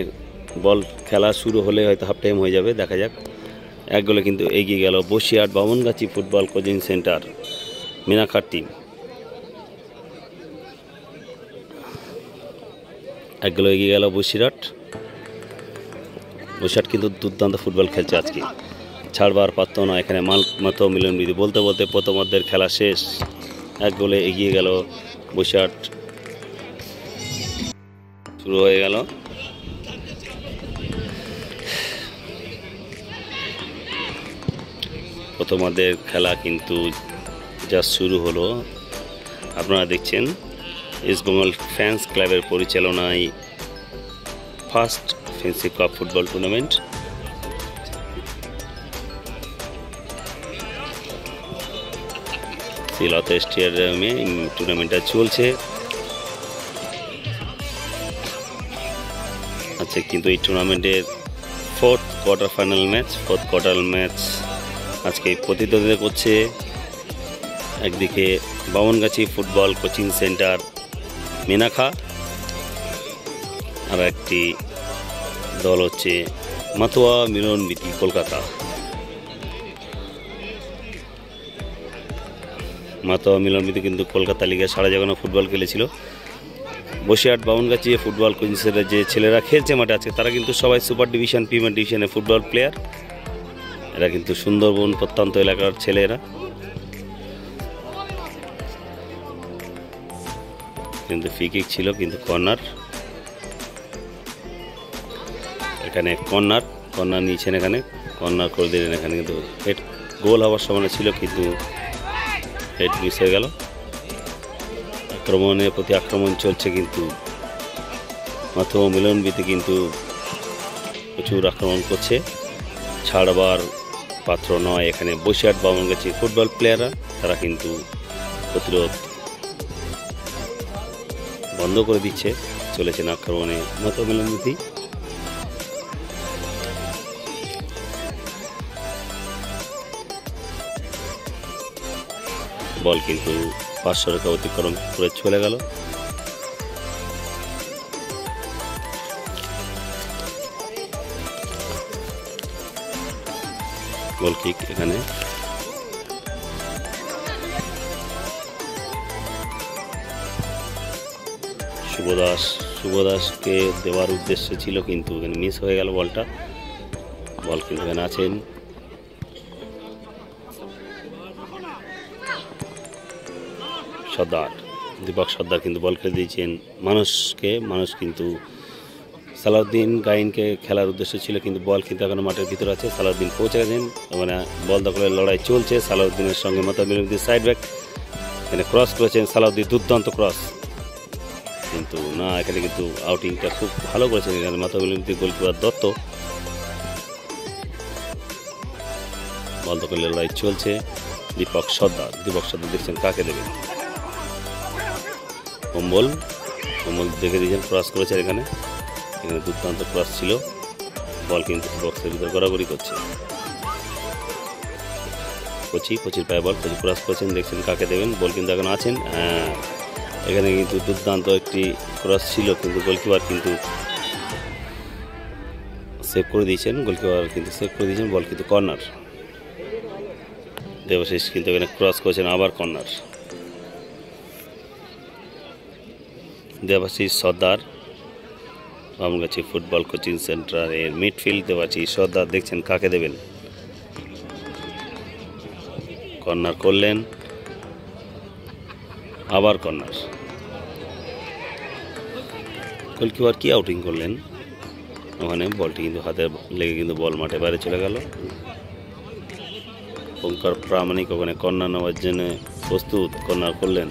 বল খেলা শুরু হলে হয়তো হাফ টাইম হয়ে যাবে, দেখা যাক। 1 গোলে কিন্তু এগিয়ে গেল Basirhat Bamangachhi football coaching centre মিনাখার টিম। 1 গোলে এগিয়ে গেল বসিরহাট কিন্তু দুর্দান্ত ফুটবল খেলছে আজকে, ছাড়বার পারত না এখানে মাতুয়া মিলনবীতি। বলতে প্রথমার্ধের খেলা শেষ, 1 গোলে এগিয়ে গেল বসিরহাট। শুরু হয়ে গেল প্রথমার্ধের খেলা, কিন্তু যা শুরু হলো। আপনারা দেখছেন ইস্টবেঙ্গল ফ্যান্স ক্লাবের পরিচালনায় first fancy cup football tournament. সিলতা স্টেডিয়ামে টুর্নামেন্টটা চলছে। আচ্ছা, কিন্তু এই টুর্নামেন্টের ফোর্থ কোয়ার্টার ম্যাচ আজকে প্রতিদ্বন্দ্বিতা করছে। একদিকে Bamangachhi football coaching centre Minakha, আর একটি দল হচ্ছে মাতুয়া মিলনবীতি কলকাতা। মাতোয়া মিলনবিতি কিন্তু কলকাতা লিগে সারা জাগানো ফুটবল খেলেছিল। বসিরহাট বামুনগাছি ফুটবল কোচিং সেন্টারে যে ছেলেরা খেলছে মাঠে আছে তারা কিন্তু সবাই সুপার ডিভিশন প্রিমিয়ার ডিভিশনে ফুটবল প্লেয়ার। এরা কিন্তু সুন্দরবন প্রত্যন্ত এলাকার ছেলেরা, কিন্তু ফ্রি কিক ছিল কিন্তু কর্নার, এখানে কর্নার নিয়েছেন, এখানে কর্নার করে দিলেন। এখানে কিন্তু হেড গোল হওয়ার সম্ভাবনা ছিল কিন্তু হেড মিস হয়ে গেল। আক্রমণের প্রতি আক্রমণ চলছে কিন্তু মাতোয়া মিলনবিতি কিন্তু প্রচুর আক্রমণ করছে, ছাড়বার পাত্র নয়। এখানে বসিরহাট বামুনগাছি ফুটবল প্লেয়াররা তারা কিন্তু প্রতিরোধ বন্ধ করে দিচ্ছে, চলেছেন আক্রমণে মাতোয়া মিলনবিতি। বল কিন্তু 500 রেখা অতিক্রম করে চলে গেল। গোল কিক এখানে শুভ দাসকে দেওয়ার উদ্দেশ্য ছিল কিন্তু এখানে মিস হয়ে গেল বলটা। বল কিন্তু এখানে আছেন সর্দার, দীপক সর্দার কিন্তু বল খেলে দিয়েছেন মানুষ কিন্তু সালাউদ্দিন গাইনকে খেলার উদ্দেশ্য ছিল কিন্তু বল কিন্তু এখনো মাঠের ভিতরে আছে। সালাউদ্দিন পৌঁছে গেছেন, মানে বল দখলের লড়াই চলছে সালাউদ্দিনের সঙ্গে মাতোয়া মিলনবিতি সাইড ব্যাক। এখানে ক্রস করেছেন সালাউদ্দিন, দুর্দান্ত ক্রস, কিন্তু না এখানে কিন্তু আউটিংটা খুব ভালো করেছেন এখানে মাতোয়া মিলনবিতি গোলকিপার দত্ত। বল দখলের লড়াই চলছে, দীপক সর্দার দেখছেন কাকে দেবেন, কম্বল দেখে দিয়েছেন, ক্রস করেছেন এখানে দুর্দান্ত ক্রস ছিল। বল কিন্তু বক্সের ভিতরে গড়াগড়ি করছে, কোচির পায়ে বল ক্রস করেছেন, দেখছেন কাকে দেবেন। বল কিন্তু এখন আছেন, এখানে কিন্তু দুর্দান্ত একটি ক্রস ছিল কিন্তু গোলকিপার কিন্তু সেভ করে দিয়েছেন, বল কিন্তু কর্নার। দেবাশিস কিন্তু এখানে ক্রস করেছেন, আবার কর্নার। দেবাশিস সর্দার বামুনগাছি ফুটবল কোচিং সেন্টারের মিডফিল্ড। দেবাশিস সর্দার দেখছেন কাকে দেবেন, কর্নার করলেন, আবার কর্নার। গোলকিপার কি আউটিং করলেন ওখানে, বলটি কিন্তু হাতে লেগে কিন্তু বল মাঠে বাইরে চলে গেল। ওঙ্কার প্রামাণিক ওখানে কর্নার নেওয়ার জন্য প্রস্তুত, কর্নার করলেন,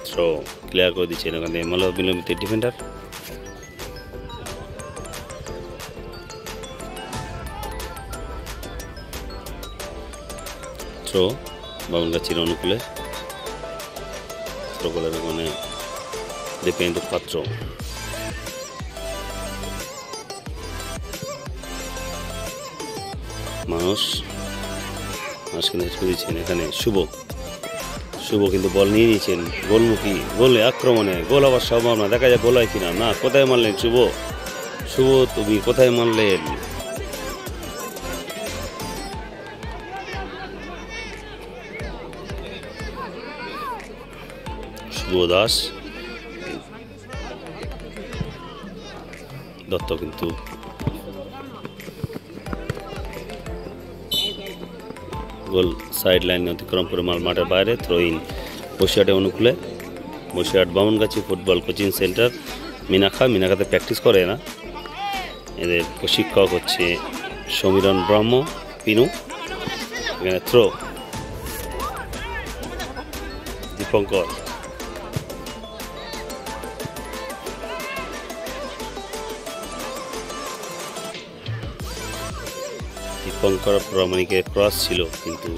থ্রো ক্লিয়ার করে দিচ্ছেন ওখানে মাতোয়া মিলনবিতির ডিফেন্ডার। থ্রো বামুনগাছির অনুকূলে, থ্রো গোলের মানে দীপেন্দু পাত্র। মানুষ কিন্তু হেড করে দিচ্ছেন এখানে শুভ কিন্তু বল নিয়ে নিয়েছেন গোলমুখী, গোলে আক্রমণে গোল হওয়ার সম্ভাবনা, দেখা যায় গোল হয় কিনা। না, কোথায় মারলেন শুভ তুমি কোথায় মারলেন? শুভ দাস দত্ত কিন্তু গোল সাইড লাইন অতিক্রম করে মাঠের বাইরে, থ্রো ইন বসিরহাটের অনুকূলে। Basirhat Bamungachhi football coaching centre মিনাখাতে প্র্যাকটিস করে না, এদের প্রশিক্ষক হচ্ছে সমীরণ ব্রহ্ম পিনু। এখানে থ্রো দীপঙ্কর, প্রামাণিকের ক্রস ছিল কিন্তু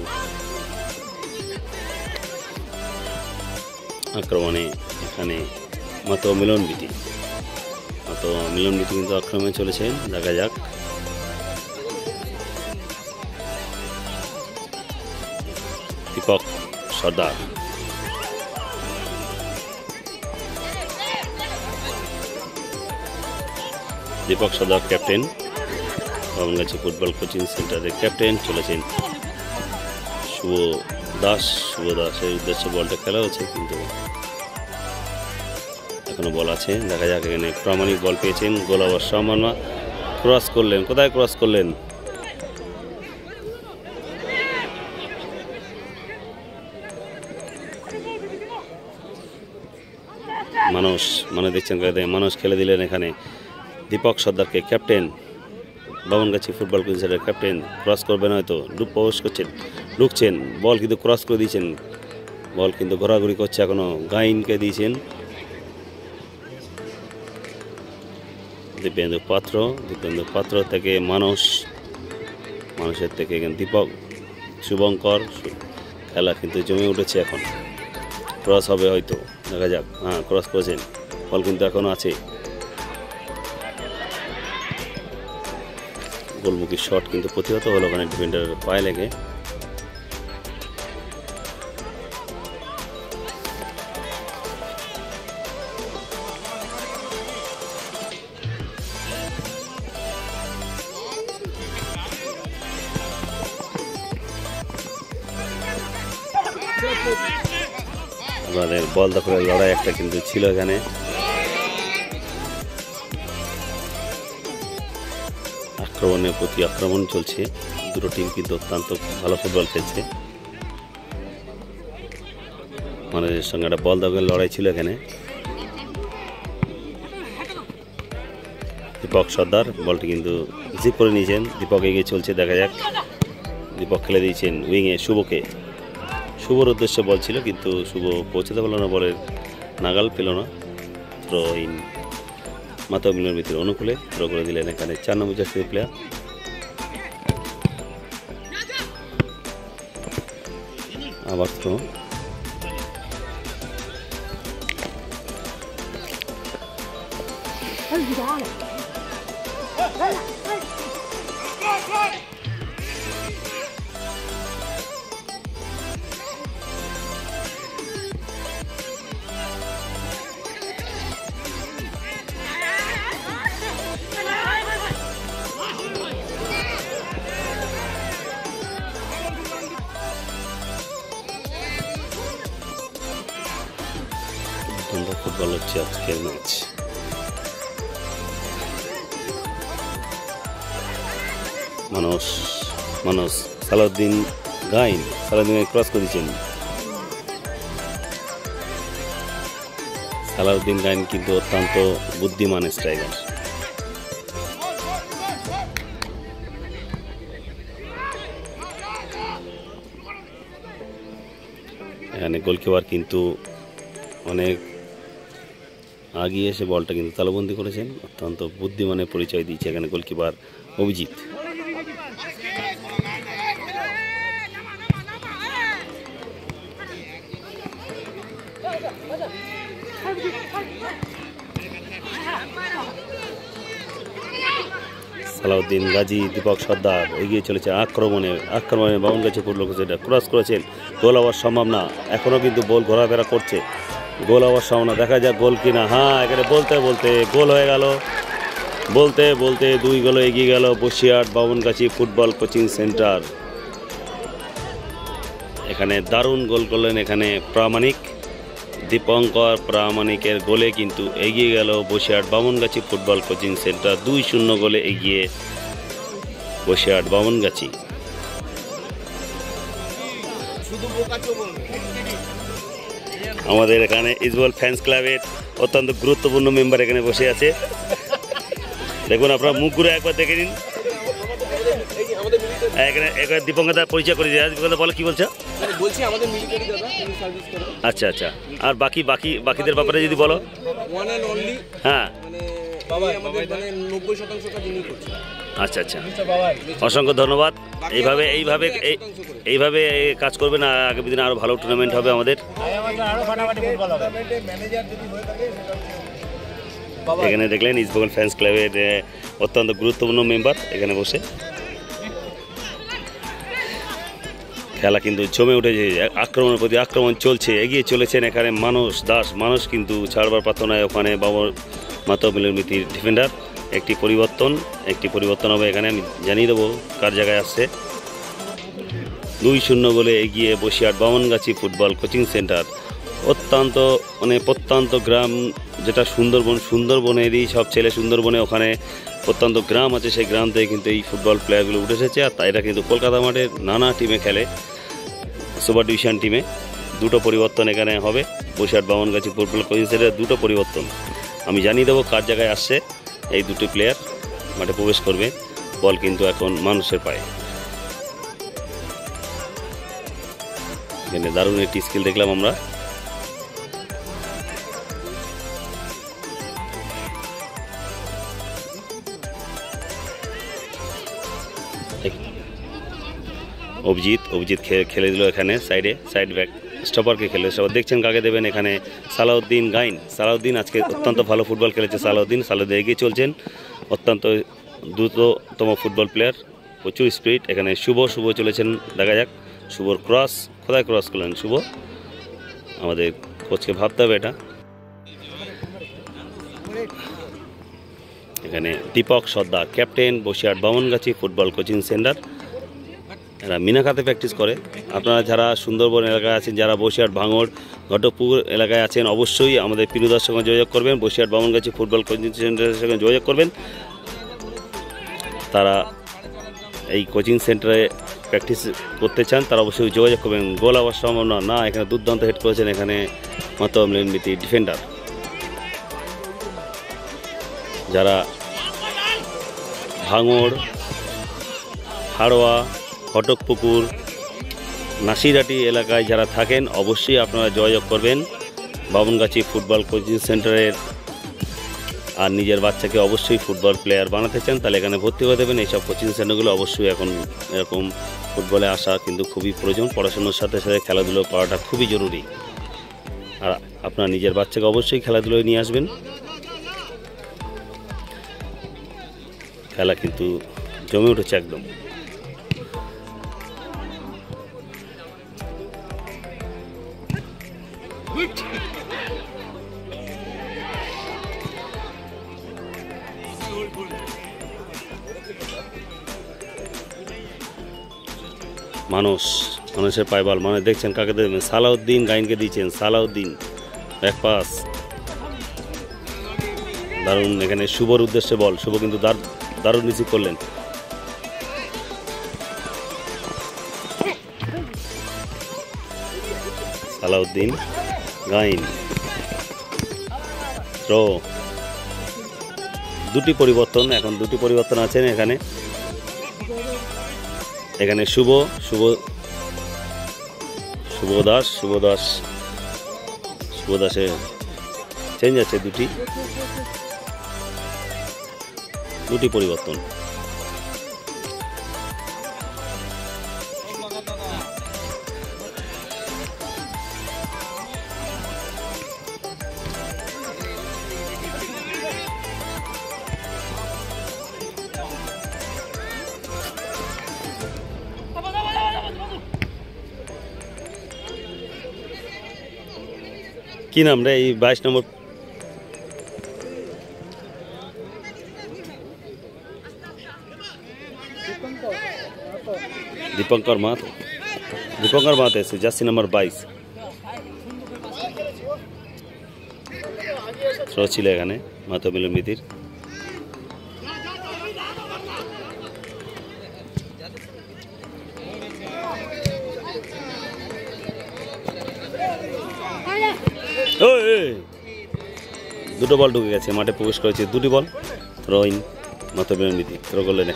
আক্রমণে এখানে মাতোয়া মিলনবিতি কিন্তু আক্রমণে চলেছেন, দেখা যাক। Dipak Sardar captain Bamungachhi football coaching সেন্টারের ক্যাপ্টেন চলেছেন। শুভ দাস, শুভ দাসের উদ্দেশ্যে বলটা খেলা হচ্ছে, কিন্তু এখনো বল আছে। দেখা যাক, এখানে প্রামাণিক বল পেয়েছেন, গোল আবার সম্ভাবনা। ক্রস করলেন, কোথায় ক্রস করলেন? মানুষ দেখছেন, মানুষ খেলে দিলেন এখানে দীপক সর্দারকে, ক্যাপ্টেন বামনগাছি ফুটবল কোচিং সেন্টারের ক্যাপ্টেন। ক্রস করবেন হয়তো, প্রবেশ করছেন, ঢুকছেন, বল কিন্তু ক্রস করে দিয়েছেন, বল কিন্তু ঘোরাঘুরি করছে, এখনো গাইনকে দিয়েছেন দীপেন্দু পাত্র থেকে মানুষের থেকে এখানে দীপক, শুভঙ্কর। খেলা কিন্তু জমে উঠেছে, এখন ক্রস হবে হয়তো, দেখা যাক। হ্যাঁ, ক্রস করেছেন, বল কিন্তু এখনো আছে। গোলমুখী শট কিন্তু প্রতিহত হলো ওখানে ডিফেন্ডারের পায়ে লেগে। আমাদের বল দখলের লড়াই একটা কিন্তু ছিল এখানে। আক্রমণের প্রতি আক্রমণ চলছে, দুটো টিম কিন্তু অত্যন্ত ভালো ফুটবল খেলছে। মানুষের সঙ্গে একটা বল দখলের লড়াই ছিল এখানে। দীপক সর্দার বলটি কিন্তু জিপ করে নিয়েছেন, দীপক এগিয়ে চলছে, দেখা যাক। দীপক খেলে দিয়েছেন উইংয়ে শুভকে, শুভর উদ্দেশ্যে বল ছিল, কিন্তু শুভ পৌঁছাতে পারল না, বলের নাগাল পেল না। থ্রো ইন মাতা মিলনের ভিতরে অনুকূলে থ্রো করে দিলেন এখানে 4 নম্বর জার্সি প্লেয়ার। আবার থ্রো, ফুটবল হচ্ছে আজকের ম্যাচ। মানুষ সালাউদ্দিন গাইন, সালাউদ্দিন ক্রস করে দিচ্ছেন। সালাউদ্দিন গাইন কিন্তু অত্যন্ত বুদ্ধিমান স্ট্রাইকার। এখানে গোলকিপার কিন্তু অনেক আগিয়ে এসে বলটা কিন্তু তালুবন্দি করেছেন, অত্যন্ত বুদ্ধিমানের পরিচয় দিয়েছে এখানে গোলকিপার অভিজিৎ। সালাউদ্দিন গাজী, দীপক সর্দার এগিয়ে চলেছে আক্রমণে Bamangachi football coaching centre. Cross করেছেন, গোল হওয়ার সম্ভাবনা, এখনও কিন্তু বল ঘোরাফেরা করছে, গোল হওয়ার সম্ভাবনা, দেখা যাক গোল কিনা। হ্যাঁ, এখানে বলতে গোল হয়ে গেল, বলতে 2 গোলে এগিয়ে গেল Basirhat Bamangachhi football coaching centre. এখানে দারুণ গোল করলেন এখানে প্রামাণিক, দীপঙ্কর প্রামাণিকের গোলে কিন্তু এগিয়ে গেল Basirhat Bamangachhi football coaching centre. 2-0 গোলে এগিয়ে বসিরহাট বামনগাছি। আমাদের এখানে ইসবল ফ্যান্স ক্লাবের অত্যন্ত গুরুত্বপূর্ণ মেম্বার এখানে বসে আছে, দেখুন আপনারা মুখগুলো একবার দেখে নিন। এখানে দীপঙ্কর পরিচয় করে দিয়ে, দীপঙ্কর বলো কি বলছো? বলছি আমাদের মিলিটারি দাদা, তিনি সার্ভিস করেন। আচ্ছা, আর বাকিদের ব্যাপারে যদি বলো। ওয়ান অ্যান্ড অনলি, হ্যাঁ, মানে আমাদের মানে 90% কাজ ইনি করছেন। আচ্ছা, অসংখ্য ধন্যবাদ। এইভাবে কাজ করবেন, আগামী দিনে আরও ভালো টুর্নামেন্ট হবে আমাদের। এখানে দেখলেন ইস্টবেঙ্গল ফ্যান্স ক্লাবের অত্যন্ত গুরুত্বপূর্ণ মেম্বার এখানে বসে। খেলা কিন্তু জমে উঠেছে, আক্রমণের প্রতি আক্রমণ চলছে, এগিয়ে চলেছেন এখানে মানুষ কিন্তু ছাড়বার পাত্র নয় ওখানে মাতা মিলনমিতির ডিফেন্ডার। একটি পরিবর্তন হবে এখানে, আমি জানিয়ে দেবো কার জায়গায় আসছে। 2-0 গোলে এগিয়ে Basirhat Bamangachhi football coaching centre. অত্যন্ত প্রত্যন্ত গ্রাম, যেটা সুন্দরবনেরই সব ছেলে, সুন্দরবনে ওখানে প্রত্যন্ত গ্রাম আছে, সেই গ্রাম থেকে কিন্তু এই ফুটবল প্লেয়ারগুলো উঠে এসেছে। আর এরা কিন্তু কলকাতা মাঠের নানা টিমে খেলে, সুপার ডিভিশন টিমে। দুটো পরিবর্তন এখানে হবে বসিরহাট বামনগাছি ফুটবল কোচিং সেন্টারে, দুটো পরিবর্তন। আমি জানিয়ে দেবো কার জায়গায় আসছে এই দুটো প্লেয়ার মাঠে প্রবেশ করবে। বল কিন্তু এখন মানুষের পায়ে। এখানে দারুণ একটি স্কিল দেখলাম আমরা। অভিজিৎ খেলে দিল এখানে সাইড ব্যাক স্টপারকে খেলে। সবাই দেখছেন কাকে দেবেন এখানে, সালাউদ্দিন গাইন। সালাউদ্দিন আজকে অত্যন্ত ভালো ফুটবল খেলেছে। সালাউদ্দিন এগিয়ে চলছেন, অত্যন্ত দ্রুততম ফুটবল প্লেয়ার, প্রচুর স্পিড। এখানে শুভ চলেছেন, দেখা যাক শুভর ক্রস, কোথায় ক্রস করলেন শুভ, আমাদের কোচকে ভাবতে হবে এটা। এখানে Dipak Sardar, captain Basirhat Bamangachhi football coaching centre. এরা মিনাখাতে প্র্যাকটিস করে। আপনারা যারা সুন্দরবন এলাকায় আছেন, যারা বসিরহাট ভাঙড় ঘটকপুর এলাকায় আছেন, অবশ্যই আমাদের পিনুদার সঙ্গে যোগাযোগ করবেন। বসিরহাট বামনগাছি ফুটবল কোচিং সেন্টারের সঙ্গে যোগাযোগ করবেন। তারা এই কোচিং সেন্টারে প্র্যাকটিস করতে চান, তারা অবশ্যই যোগাযোগ করবেন। গোল হওয়ার সম্ভাবনা না, এখানে দুর্দান্ত হেড করেছেন এখানে মাতম লিমিতি ডিফেন্ডার। যারা ভাঙড়, হাড়োয়া, ঘটকপুকুর, নাসিরহাটি এলাকায় যারা থাকেন, অবশ্যই আপনারা যোগাযোগ করবেন বামনগাছি ফুটবল কোচিং সেন্টারের। আর নিজের বাচ্চাকে অবশ্যই ফুটবল প্লেয়ার বানাতে চান, তাহলে এখানে ভর্তি করে দেবেন। এইসব কোচিং সেন্টারগুলো অবশ্যই এখন এরকম ফুটবলে আসা কিন্তু খুবই প্রয়োজন। পড়াশোনার সাথে সাথে খেলাধুলো করাটা খুবই জরুরি। আর আপনার নিজের বাচ্চাকে অবশ্যই খেলাধুলোয় নিয়ে আসবেন। খেলা কিন্তু জমে উঠেছে একদম। মানুষের পায়ে বল, মানে দেখছেন কাকে দেবেন, সালাউদ্দিন গাইনকে দিয়েছেন। সালাউদ্দিন ব্যাক পাস, দারুণ। এখানে শুভর উদ্দেশ্যে বল, শুভ কিন্তু দারুণ রিসিভ করলেন। সালাউদ্দিন গাইন থ্রো। দুটি পরিবর্তন আছেন এখানে শুভ দাসের চেঞ্জ আছে, দুটি পরিবর্তন। কি নাম রে এই 22 নম্বর? দীপঙ্কর মাহাতো এসে জার্সি নাম্বার 22 থ্রো ছিল এখানে মাতো মিলমিতির। দুটো বল ঢুকে গেছে, মাঠে প্রবেশ করেছে দুটি বল। থ্রোইন মাতো মিলমিতি থ্রো করলেন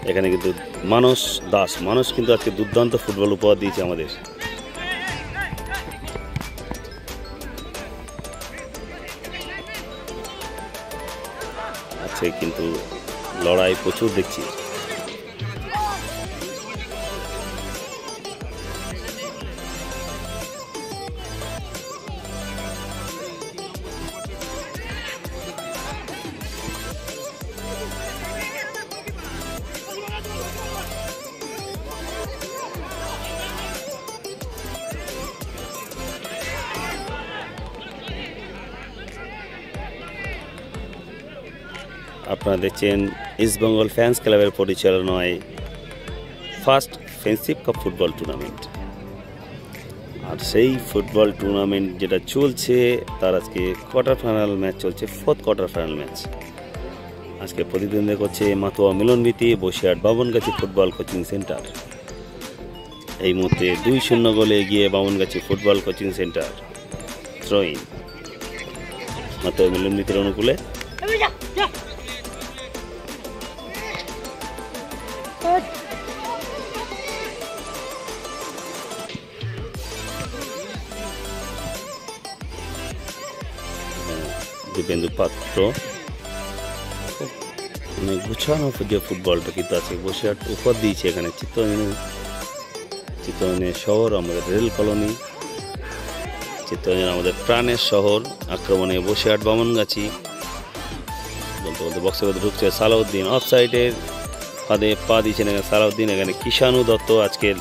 এখানে কিন্তু মানুষ কিন্তু আজকে দুর্দান্ত ফুটবল উপহার দিয়েছে আমাদের। আজকে কিন্তু লড়াই প্রচুর দেখছি। আপনারা দেখছেন ইস্ট বেঙ্গল ফ্যান্স ক্লাবের পরিচালনায় first friendship cup football tournament. আর সেই ফুটবল টুর্নামেন্ট যেটা চলছে তার আজকে কোয়ার্টার ফাইনাল ম্যাচ চলছে, 4th কোয়ার্টার ফাইনাল ম্যাচ। আজকে প্রতিদ্বন্দ্বিতা করছে Matoya Milanbithi Basirhat Bamangachhi football coaching centre. এই মুহূর্তে 2-0 গোলে এগিয়ে Bamangachhi football coaching centre. Throw in Matoya মিলনবীতির অনুকূলে। দীপেন্দু পাত্র মানে গুছানো যে ফুটবলটা কিন্তু আছে, বসিরহাট উপর দিয়েছে এখানে। চিত্তরঞ্জন শহর আমাদের রেল কলোনি, চিত্তরঞ্জন আমাদের প্রাণের শহর। আক্রমণে বসিরহাট বামনগাছি বলতে বলতে বক্সের মধ্যে ঢুকছে সালাউদ্দিন, অফ সাইডের ফাঁদে পা দিয়েছেন এখানে সালাউদ্দিন। এখানে কিষাণু দত্ত আজকের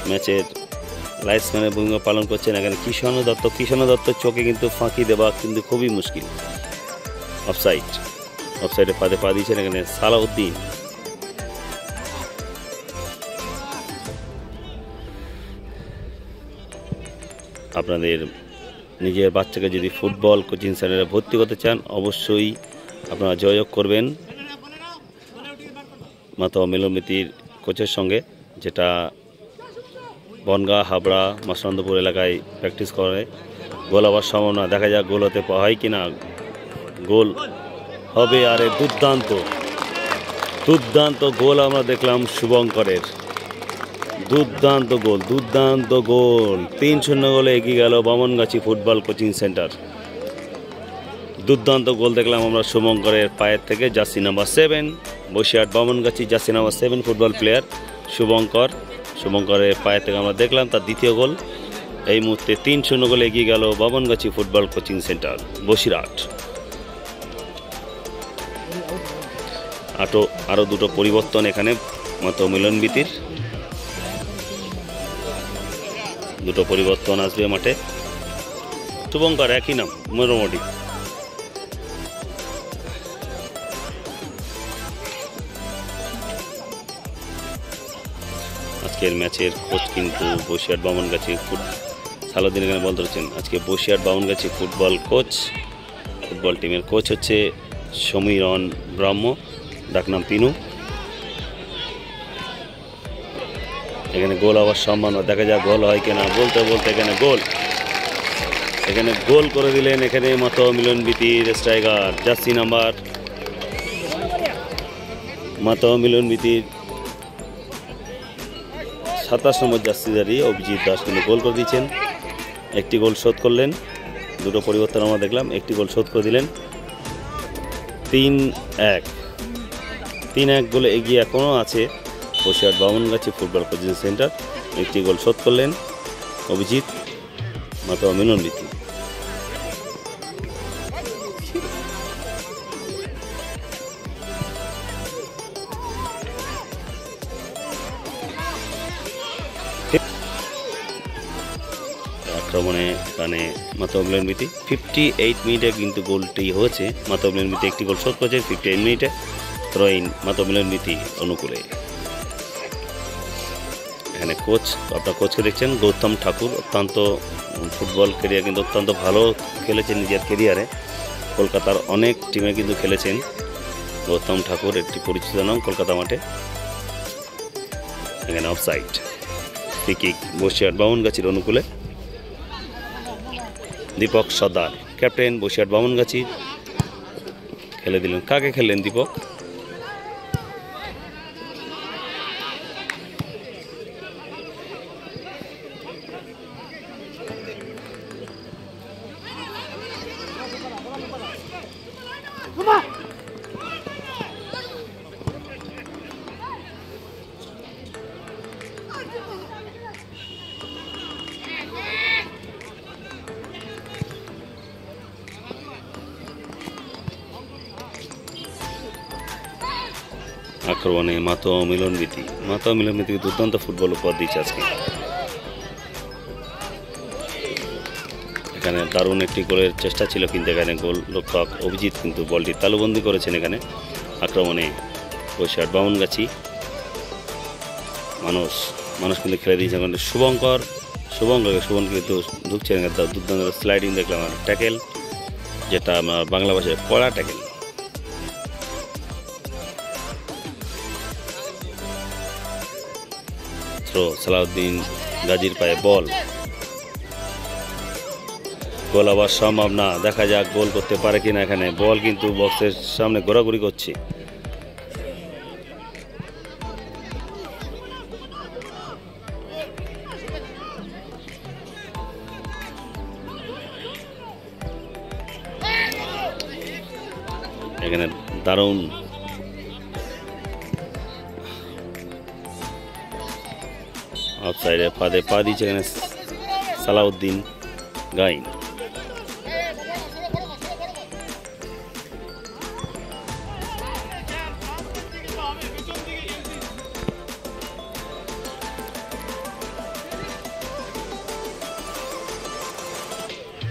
ম্যাচের লাইটসম্যানের ভূমিকা পালন করছেন এখানে কিষাণু দত্ত চোখে কিন্তু ফাঁকি দেওয়া কিন্তু খুবই মুশকিল। অফসাইডে ফাঁদে পা দিয়েছেন এখানে সালাউদ্দিন। আপনাদের নিজের বাচ্চাকে যদি ফুটবল কোচিং সেন্টারে ভর্তি করতে চান অবশ্যই আপনারা যোগাযোগ করবেন মাতোয়া মিলনবীতির কোচের সঙ্গে, যেটা বনগাঁ, হাবড়া, মাসনন্দপুর এলাকায় প্র্যাকটিস করে। গোল হওয়ার সম্ভাবনা, দেখা যাক গোল হতে হয় কিনা। গোল হবে, আরে দুর্দান্ত গোল আমরা দেখলাম শুভঙ্করের। দুর্দান্ত গোল 3-0 গোলে এগিয়ে গেল বামনগাছি ফুটবল কোচিং সেন্টার। দুর্দান্ত গোল দেখলাম আমরা শুভঙ্করের পায়ের থেকে। Jersey number 7 Basirhat Bamangachhi jersey number 7 football player শুভঙ্করের পায়ের থেকে আমরা দেখলাম তার দ্বিতীয় গোল। এই মুহূর্তে 3-0 গোলে এগিয়ে গেল Bamangachi football coaching centre Basirhat. আরও দুটো পরিবর্তন এখানে মাতোয়া মিলনবীতির, দুটো পরিবর্তন আসবে মাঠে। শুভঙ্কর একই নাম মোটামুটি। আজকের ম্যাচের কোচ কিন্তু বসিরহাট বামনগাছি সালাউদ্দিন এখানে বল ধরেছেন। আজকে বসিরহাট বামনগাছি ফুটবল টিমের কোচ হচ্ছে সমীরণ ব্রাহ্ম, ডাকনাম পিনু। এখানে গোল হওয়ার সম্ভাবনা, দেখা যাক গোল হয় কিনা। বলতে এখানে গোল করে দিলেন এখানে মাতোয়া মিলনবীতির স্ট্রাইকার জার্সি নাম্বার মাতোয়া মিলনবীতির 27 নম্বর জার্সিধারী অভিজিৎ দাস কিন্তু গোল করে দিয়েছেন। একটি গোল শোধ করলেন, দুটো পরিবর্তন আমরা দেখলাম। একটি গোল শোধ করে দিলেন। 3-1 গোলে এগিয়ে এখনও আছে Basirhat Bamangachhi football coaching centre. একটি গোল শোধ করলেন অভিজিৎ মাতোয়া মিলনবীতি। আক্রমণে এখানে মাতোয়া মিলনবীতি 58 মিনিটে কিন্তু গোলটি হয়েছে। মাতোয়া মিলনবীতি একটি গোল শোধ করেছে 58 মিনিটে। থ্রোইন মাতোয়া মিলনবীতি অনুকূলে। এখানে আপনার কোচকে দেখছেন গৌতম ঠাকুর। অত্যন্ত ফুটবল ক্যারিয়ার কিন্তু অত্যন্ত ভালো খেলেছেন নিজের ক্যারিয়ারে। কলকাতার অনেক টিমে কিন্তু খেলেছেন গৌতম ঠাকুর, একটি পরিচিত নাম কলকাতা মাঠে। এখানে অফসাইড, ফ্রি কিক বসিরহাট বামনগাছির অনুকূলে। দীপক সর্দার ক্যাপ্টেন বসিরহাট বামনগাছি খেলে দিলেন। কাকে খেললেন দীপক? আক্রমণে মাতোয়া মিলনবীতি দুর্দান্ত ফুটবল উপহার দিয়েছে আজকে। এখানে দারুণ একটি গোলের চেষ্টা ছিল, কিন্তু এখানে গোল রক্ষক অভিজিৎ কিন্তু বলটি তালুবন্দি করেছেন। এখানে আক্রমণে বসিরহাট বামনগাছি মানুষ মানুষ কিন্তু খেলে দিয়েছে এখন শুভঙ্কর কিন্তু ঢুকছে না, দুর্দান্ত স্লাইডিং দেখলাম, ট্যাকেল, যেটা আমার বাংলা ভাষায় কড়া ট্যাকেল। থ্রো, সালাউদ্দিন গাজীর পায়ে বল, গোল আবার সম্ভব না, দেখা যাক গোল করতে পারে কিনা। এখানে বল কিন্তু বক্সের সামনে ঘোরাঘুরি করছে। এখানে দারুণ অফসাইডে ফাঁদে পা দিয়েছে এখানে সালাউদ্দিন গাইন।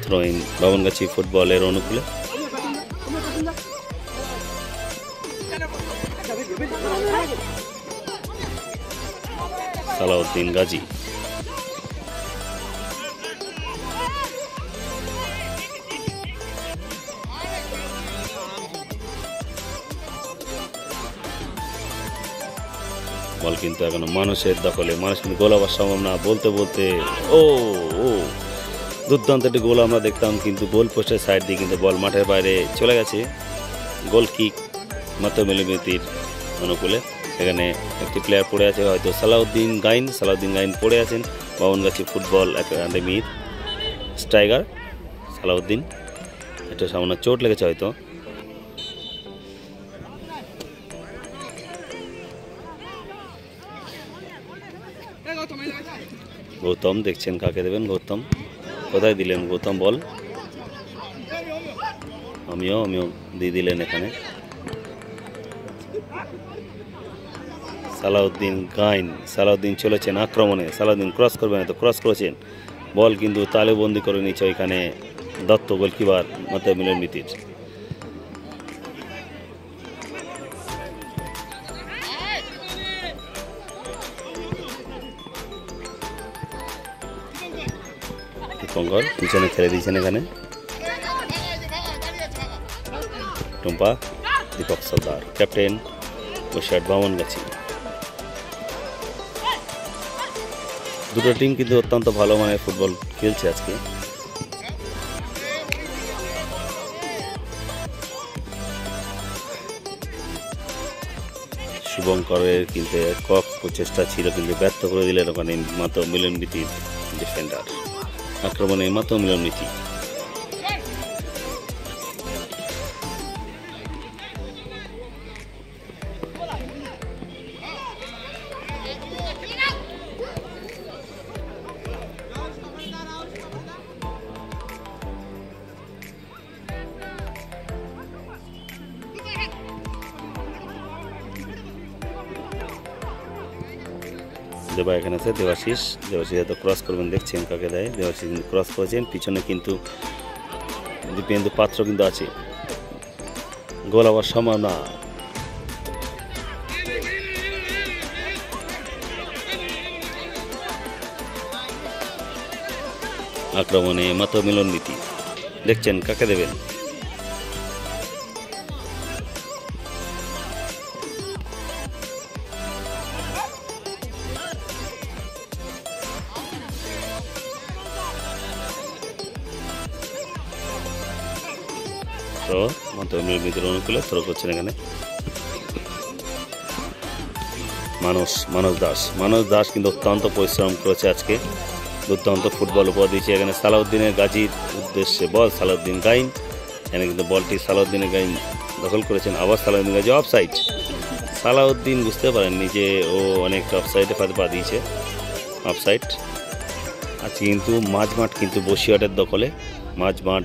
থ্রোইন বাবনগাছি ফুটবলের অনুকূলে। সালাউদ্দিন গাজী, বল কিন্তু এখনো মানুষের দখলে, মানুষ কিন্তু গোল হওয়ার সম্ভাবনা বলতে বলতে ও দুর্দান্ত একটি গোল আমরা দেখতাম, কিন্তু গোল পোস্টের সাইড দিয়ে কিন্তু বল মাঠের বাইরে চলে গেছে। গোল কিক মাত্র মিলিমিতির অনুকূলে। এখানে একটি প্লেয়ার পড়ে আছে, হয়তো সালাউদ্দিন গাইন পড়ে আছেন। বাবনগাছি ফুটবল একাডেমির স্ট্রাইকার সালাউদ্দিন, এটা সামনে চোট লেগেছে হয়তো। গৌতম দেখছেন কাকে দেবেন, গৌতম কোথায় দিলেন, গৌতম বল আমিও দিয়ে দিলেন এখানে। সালাউদ্দিন চলেছেন আক্রমণে, সালাউদ্দিন ক্রস করবেন, তো ক্রস করেছেন, বল কিন্তু তালেবন্দি করে নিচ্ছে ওইখানে দত্ত গোলকিপার মধ্যে মিলন মিতির। দীপঙ্কর পিছনে খেলে দিয়েছেন এখানে, টুম্পা, দীপক সর্দার ক্যাপ্টেন, বসিরহাট বামনগাছি। দুটো টিম কিন্তু অত্যন্ত ভালো মানের ফুটবল খেলছে আজকে। শুভঙ্করের কিন্তু একক প্রচেষ্টা ছিল, কিন্তু ব্যর্থ করে দিলেন ওখানে মাত্র মিলন মিতির ডিফেন্ডার। আক্রমণে মাত্র মিলন মিতি। দেবা এখানে আছে, দেবাশিস হয়তো ক্রস করবেন, দেখছেন কাকে দেয়। দেবাশিস ক্রস করেছেন, পিছনে কিন্তু দীপেন্দু পাত্র কিন্তু আছে, গোল হওয়ার সম্ভাবনা। আক্রমণে মাত্র মিলন মিতি, দেখছেন কাকে দেবেন। থ্রো মাত্র মিলন মিতির অনুকূলে, থ্রো করছেন এখানে মানস দাস কিন্তু অত্যন্ত পরিশ্রম করেছে আজকে, দুর্দান্ত ফুটবল উপহার দিয়েছে। এখানে সালাউদ্দিনের গাজীর উদ্দেশ্যে বল, সালাউদ্দিন গাইন, এখানে কিন্তু বলটি সালাউদ্দিনের গাইন দখল করেছেন। আবার সালাউদ্দিন গাজী অফসাইড, সালাউদ্দিন বুঝতে পারেননি যে ও অনেকটা অফসাইডে পা দিয়েছে, অফসাইড। আজকে কিন্তু মাঝমাঠ কিন্তু বসিরহাটের দখলে, মাঝমাঠ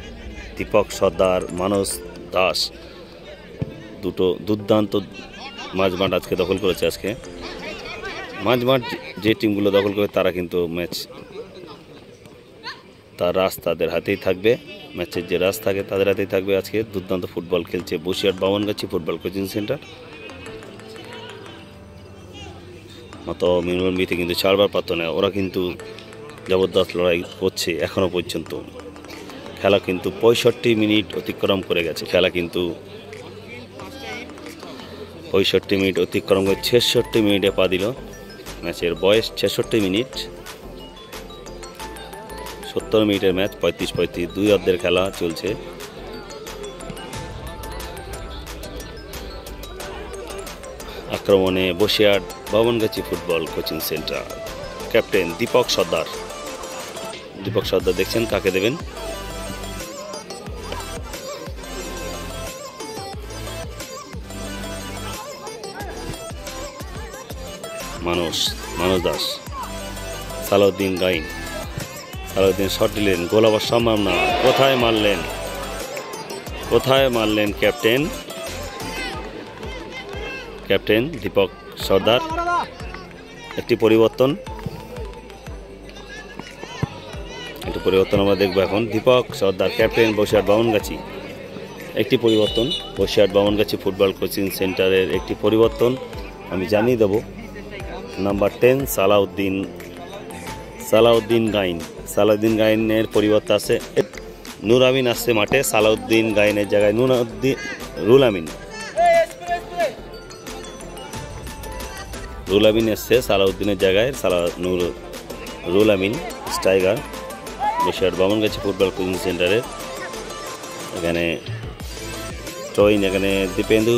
দীপক সর্দার, মানস দাস, দুটো দুর্দান্ত মাঝমাঠ আজকে দখল করেছে। আজকে মাঝমাঠ যে টিমগুলো দখল করে তারা কিন্তু ম্যাচ তার রাস তাদের হাতেই থাকবে, ম্যাচের যে রাস থাকে তাদের হাতেই থাকবে। আজকে দুর্দান্ত ফুটবল খেলছে Basirhat Bamangachhi football coaching centre. অত মিলনমিতি কিন্তু ছাড়বার পারত না, ওরা কিন্তু জবরদস্ত লড়াই করছে এখনও পর্যন্ত। খেলা কিন্তু 65 মিনিট অতিক্রম করে গেছে, খেলা কিন্তু 65 মিনিট অতিক্রম করে 66 মিনিটে পা দিল। ম্যাচের বয়স 66 মিনিট, 70 মিনিটের ম্যাচ, 35-35 দুই অর্ধের খেলা চলছে। আক্রমণে Basirhat Bamangachhi football coaching centre, captain Dipak Sardar. Dipak Sardar দেখছেন কাকে দেবেন। মানস দাস, সালাউদ্দিন গাইন, সালাউদ্দিন শট দিলেন, গোল আবার সম্ভাবনা, কোথায় মারলেন ক্যাপ্টেন দীপক সর্দার। একটি পরিবর্তন আমরা দেখবো এখন। দীপক সর্দার ক্যাপ্টেন বসিরহাট বামনগাছি, একটি পরিবর্তন বসিরহাট বামনগাছি ফুটবল কোচিং সেন্টারের একটি পরিবর্তন আমি জানিয়ে দেবো। নাম্বার 10 সালাউদ্দিন গাইনের পরিবর্তে আছে নূর আমিন, আসছে মাঠে। সালাউদ্দিন গাইনের জায়গায় রুল আমিন এসছে সালাউদ্দিনের জায়গায়। Rul Amin striker Basirhat Bamangachhi football coaching সেন্টারের। এখানে দীপেন্দু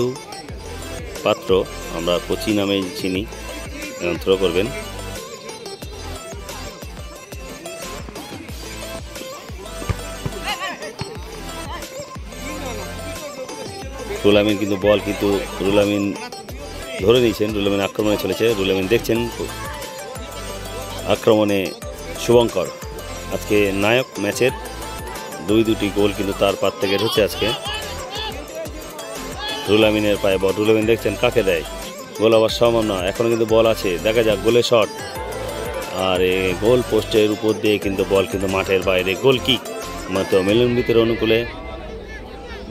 পাত্র, আমরা কোচি নামে চিনি, থ্রো করবেন। রুল আমিন কিন্তু রুল আমিন ধরে নিয়েছেন। রুল আমিন আক্রমণে চলেছে, রুল আমিন দেখছেন আক্রমণে শুভঙ্কর, আজকে নায়ক ম্যাচের। দুটি গোল কিন্তু তার পাত থেকে হচ্ছে আজকে। রুল আমিনের পায়ে বল, রুল আমিন দেখছেন কাকে দেয়, গোল আবার সম্ভাবনা, এখনও কিন্তু বল আছে, দেখা যাক গোলের শট। আর গোল পোস্টের উপর দিয়ে কিন্তু বল কিন্তু মাঠের বাইরে, গোল কিক। মাত্র মিলনমিতের অনুকূলে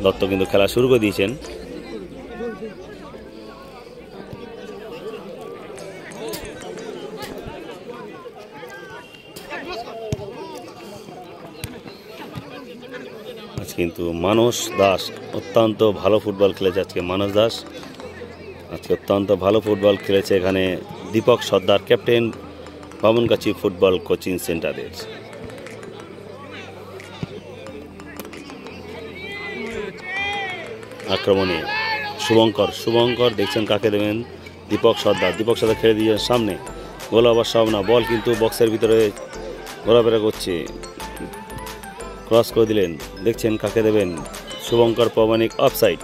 দত্ত কিন্তু খেলা শুরু করে দিয়েছেন। আজ কিন্তু মানস দাস অত্যন্ত ভালো ফুটবল খেলেছে। আজকে মানস দাস অত্যন্ত ভালো ফুটবল খেলেছে। এখানে Dipak Sardar captain Bamangachhi football coaching সেন্টারের। আক্রমণে শুভঙ্কর দেখছেন কাকে দেবেন, দীপক সর্দার খেলে দিয়েছেন সামনে, গোল আবার সম্ভাবনা, বল কিন্তু বক্সের ভিতরে ঘোরাফেরা করছে, ক্রস করে দিলেন, দেখছেন কাকে দেবেন, শুভঙ্কর প্রামাণিক অফসাইড।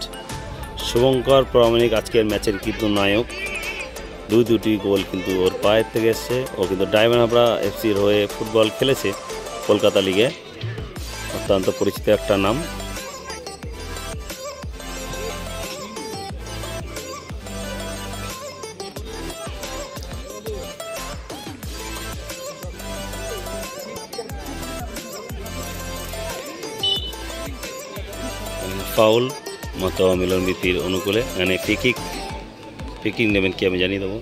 শুভঙ্কর প্রামাণিক আজকের ম্যাচের কিন্তু নায়ক। দুটি গোল কিন্তু ওর পায়ের থেকে এসছে। ও কিন্তু ডায়মন্ড হাবড়া এফসির হয়ে ফুটবল খেলেছে কলকাতা লিগে, অত্যন্ত পরিচিত একটা নাম। ফাউল মতো মিলনমিতির অনুকূলে, মানে ফ্রিকিক নেবেন কি আমি জানিয়ে দেবো।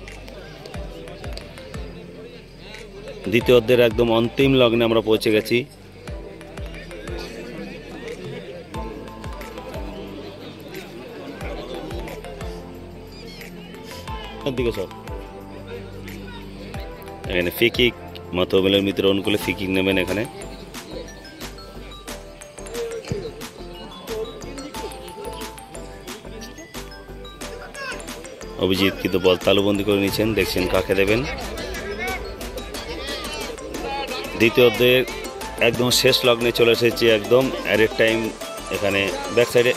দ্বিতীয় অর্ধের একদম অন্তিম লগ্নে আমরা পৌঁছে গেছি। দিকে সব এখানে ফ্রিকিক মতো মিলনমিতির অনুকূলে ফ্রিকিক নেবেন এখানে। অভিজিৎ কিন্তু বল তালুবন্দি করে নিচ্ছেন, দেখছেন কাকে দেবেন। দ্বিতীয় অর্ধের একদম শেষ লগ্নে চলে এসেছে, একদম অ্যাডেড টাইম। এখানে ব্যাক সাইডে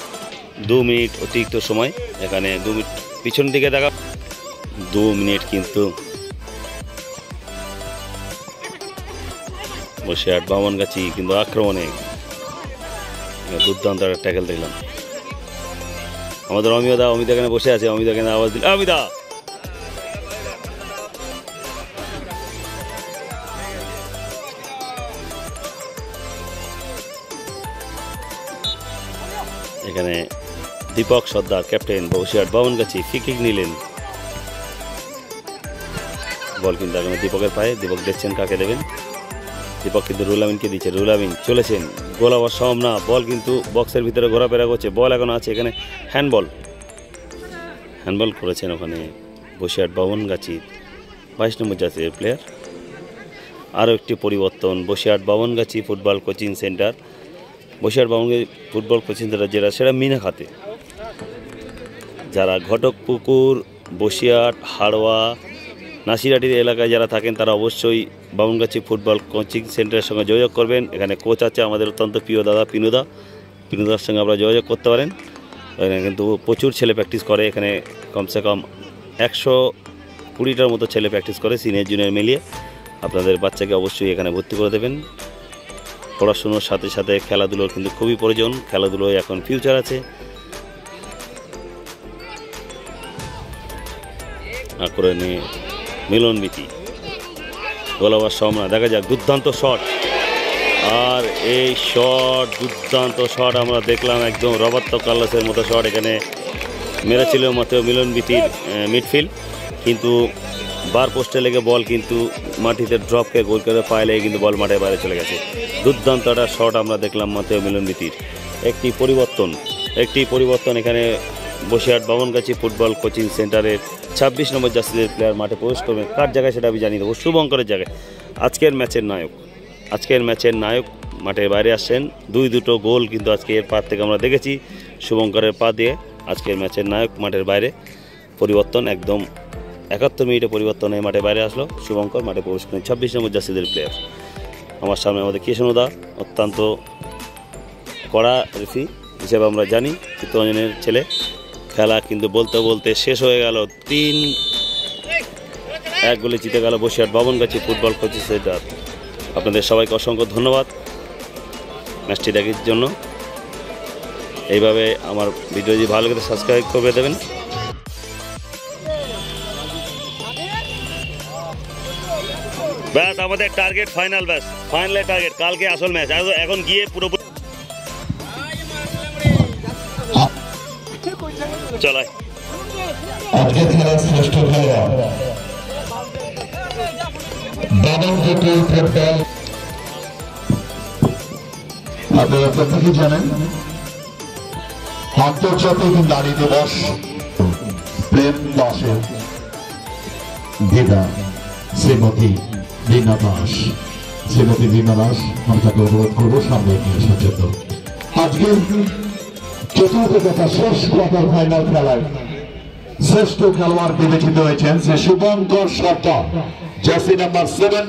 2 মিনিট অতিরিক্ত সময়, এখানে 2 মিনিট পিছন দিকে দেখা, 2 মিনিট কিন্তু বসিরহাট বামনগাছি কিন্তু আক্রমণে দুর্দান্ত একটা ট্যাকেল দেখলাম। আমাদের অমিতা এখানে বসে আছে, অমিতা এখানে আওয়াজ দিল, অমিতা এখানে Dipak Sardar captain Basirhat Bamangachhi free kick নিলেন। বল কিন্তু এখন দীপকের পায়ে, দীপক দেখছেন কাকে দেবেন। দীপক কিন্তু রুল আমিনকে দিচ্ছে, রুল আমিন চলেছেন, গোল আবার সম্ভব না, বল কিন্তু বক্সের ভিতরে ঘোরাফেরা করছে, বল এখন আছে এখানে, হ্যান্ডবল করেছেন ওখানে বসিরহাট বামনগাছির 22 নম্বর জাতীয় প্লেয়ার। আরও একটি পরিবর্তন, Basirhat Bamangachhi football coaching centre, Basirhat Bamangachhi football coaching centre যেটা সেটা মিনাখাতে, যারা ঘটকপুকুর, বসিরহাট, হাড়োয়া, নাসিরহাটির এলাকায় যারা থাকেন তারা অবশ্যই বামনগাছি ফুটবল কোচিং সেন্টারের সঙ্গে যোগাযোগ করবেন। এখানে কোচ আছে আমাদের অত্যন্ত প্রিয় দাদা পিনুদার সঙ্গে আপনারা যোগাযোগ করতে পারেন। এখানে কিন্তু প্রচুর ছেলে প্র্যাকটিস করে, এখানে কমসে কম 120টার মতো ছেলে প্র্যাকটিস করে সিনিয়র জুনিয়র মিলিয়ে। আপনাদের বাচ্চাকে অবশ্যই এখানে ভর্তি করে দেবেন। পড়াশুনোর সাথে সাথে খেলাধুলোর কিন্তু খুবই প্রয়োজন, খেলাধুলোয় এখন ফিউচার আছে। করে নিয়ে মিলনবীতি গোলাবার সম্মান, দেখা যাক দুর্দান্ত শট, আর এই দুর্দান্ত শট আমরা দেখলাম, একদম রবার্তো কার্লোসের মতো শট এখানে মেরেছিল মাত্র মিলনবীতির মিডফিল্ড, কিন্তু বার পোস্টে লেগে বল কিন্তু মাটিতে ড্রপকে গোল করে পায়ে লেগে কিন্তু বল মাঠের বাইরে চলে গেছে। দুর্দান্ত একটা শট আমরা দেখলাম মাত্র মিলনবীতির। একটি পরিবর্তন এখানে বসিরহাট বামনগাছি ফুটবল কোচিং সেন্টারের 26 নম্বর জার্সির প্লেয়ার মাঠে প্রবেশ করবেন। কার জায়গায় সেটা আমি জানিয়ে দেবো, শুভঙ্করের জায়গায়। আজকের ম্যাচের নায়ক মাঠের বাইরে আসছেন। দুটো গোল কিন্তু আজকে এর পা থেকে আমরা দেখেছি শুভঙ্করের পা দিয়ে। আজকের ম্যাচের নায়ক মাঠের বাইরে, পরিবর্তন একদম 71 মিনিটে পরিবর্তন হয়ে মাঠে বাইরে আসলো শুভঙ্কর, মাঠে প্রবেশ করেন 26 নম্বর জার্সিদের প্লেয়ার। আমার সামনে আমাদের কৃষ্ণদা, অত্যন্ত কড়া রেফারি হিসেবে আমরা জানি, চিত্তরঞ্জনের ছেলে। খেলা কিন্তু বলতে শেষ হয়ে গেল, 3-1 গোলে জিতে গেল Basirhat Bamangachhi football coaching centre. আপনাদের সবাইকে অসংখ্য ধন্যবাদ ম্যাচটি দেখার জন্য। এইভাবে আমার ভিডিও যদি ভালো লাগে সাবস্ক্রাইব করে দেবেন। ব্যাস আমাদের টার্গেট ফাইনাল, ফাইনালের টার্গেট কালকে আসল ম্যাচ। এখন গিয়ে পুরোপুরি চলাই আজকে খেলার শ্রেষ্ঠ খেলোয়াড় বামনগাছি ফুটবল। আপনারা প্রত্যেকেই জানেন আন্তর্জাতিক নারী দিবস প্রেম দাসের দিদা শ্রীমতী রীনা দাস, আমি তাকে অনুরোধ করবো সামনে নিয়ে সচেতন। আজকে চতুর্থ কথা, শেষ কোয়ার্টার ফাইনাল খেলায় শ্রেষ্ঠ খেলোয়াড় বিবেচিত হয়েছেন সে শুভঙ্কর সরকার, জার্সি নাম্বার 7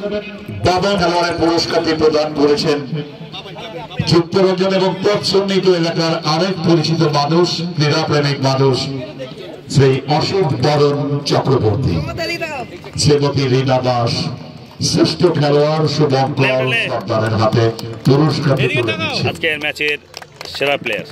দাদা খেলোয়াড়ের পুরস্কারটি প্রদান করেছেন চিত্তরঞ্জন এবং তৎসন্নিহিত এলাকার আরেক পরিচিত মানুষ, ক্রীড়াপ্রেমিক মানুষ, শ্রী অশোক বরণ চক্রবর্তী। শ্রীমতী রীনা দাস শ্রেষ্ঠ খেলোয়াড় শুভঙ্কর সরকারের হাতে পুরস্কারটি তুলে দিচ্ছেন। আজকের ম্যাচের সেরা প্লেয়ার।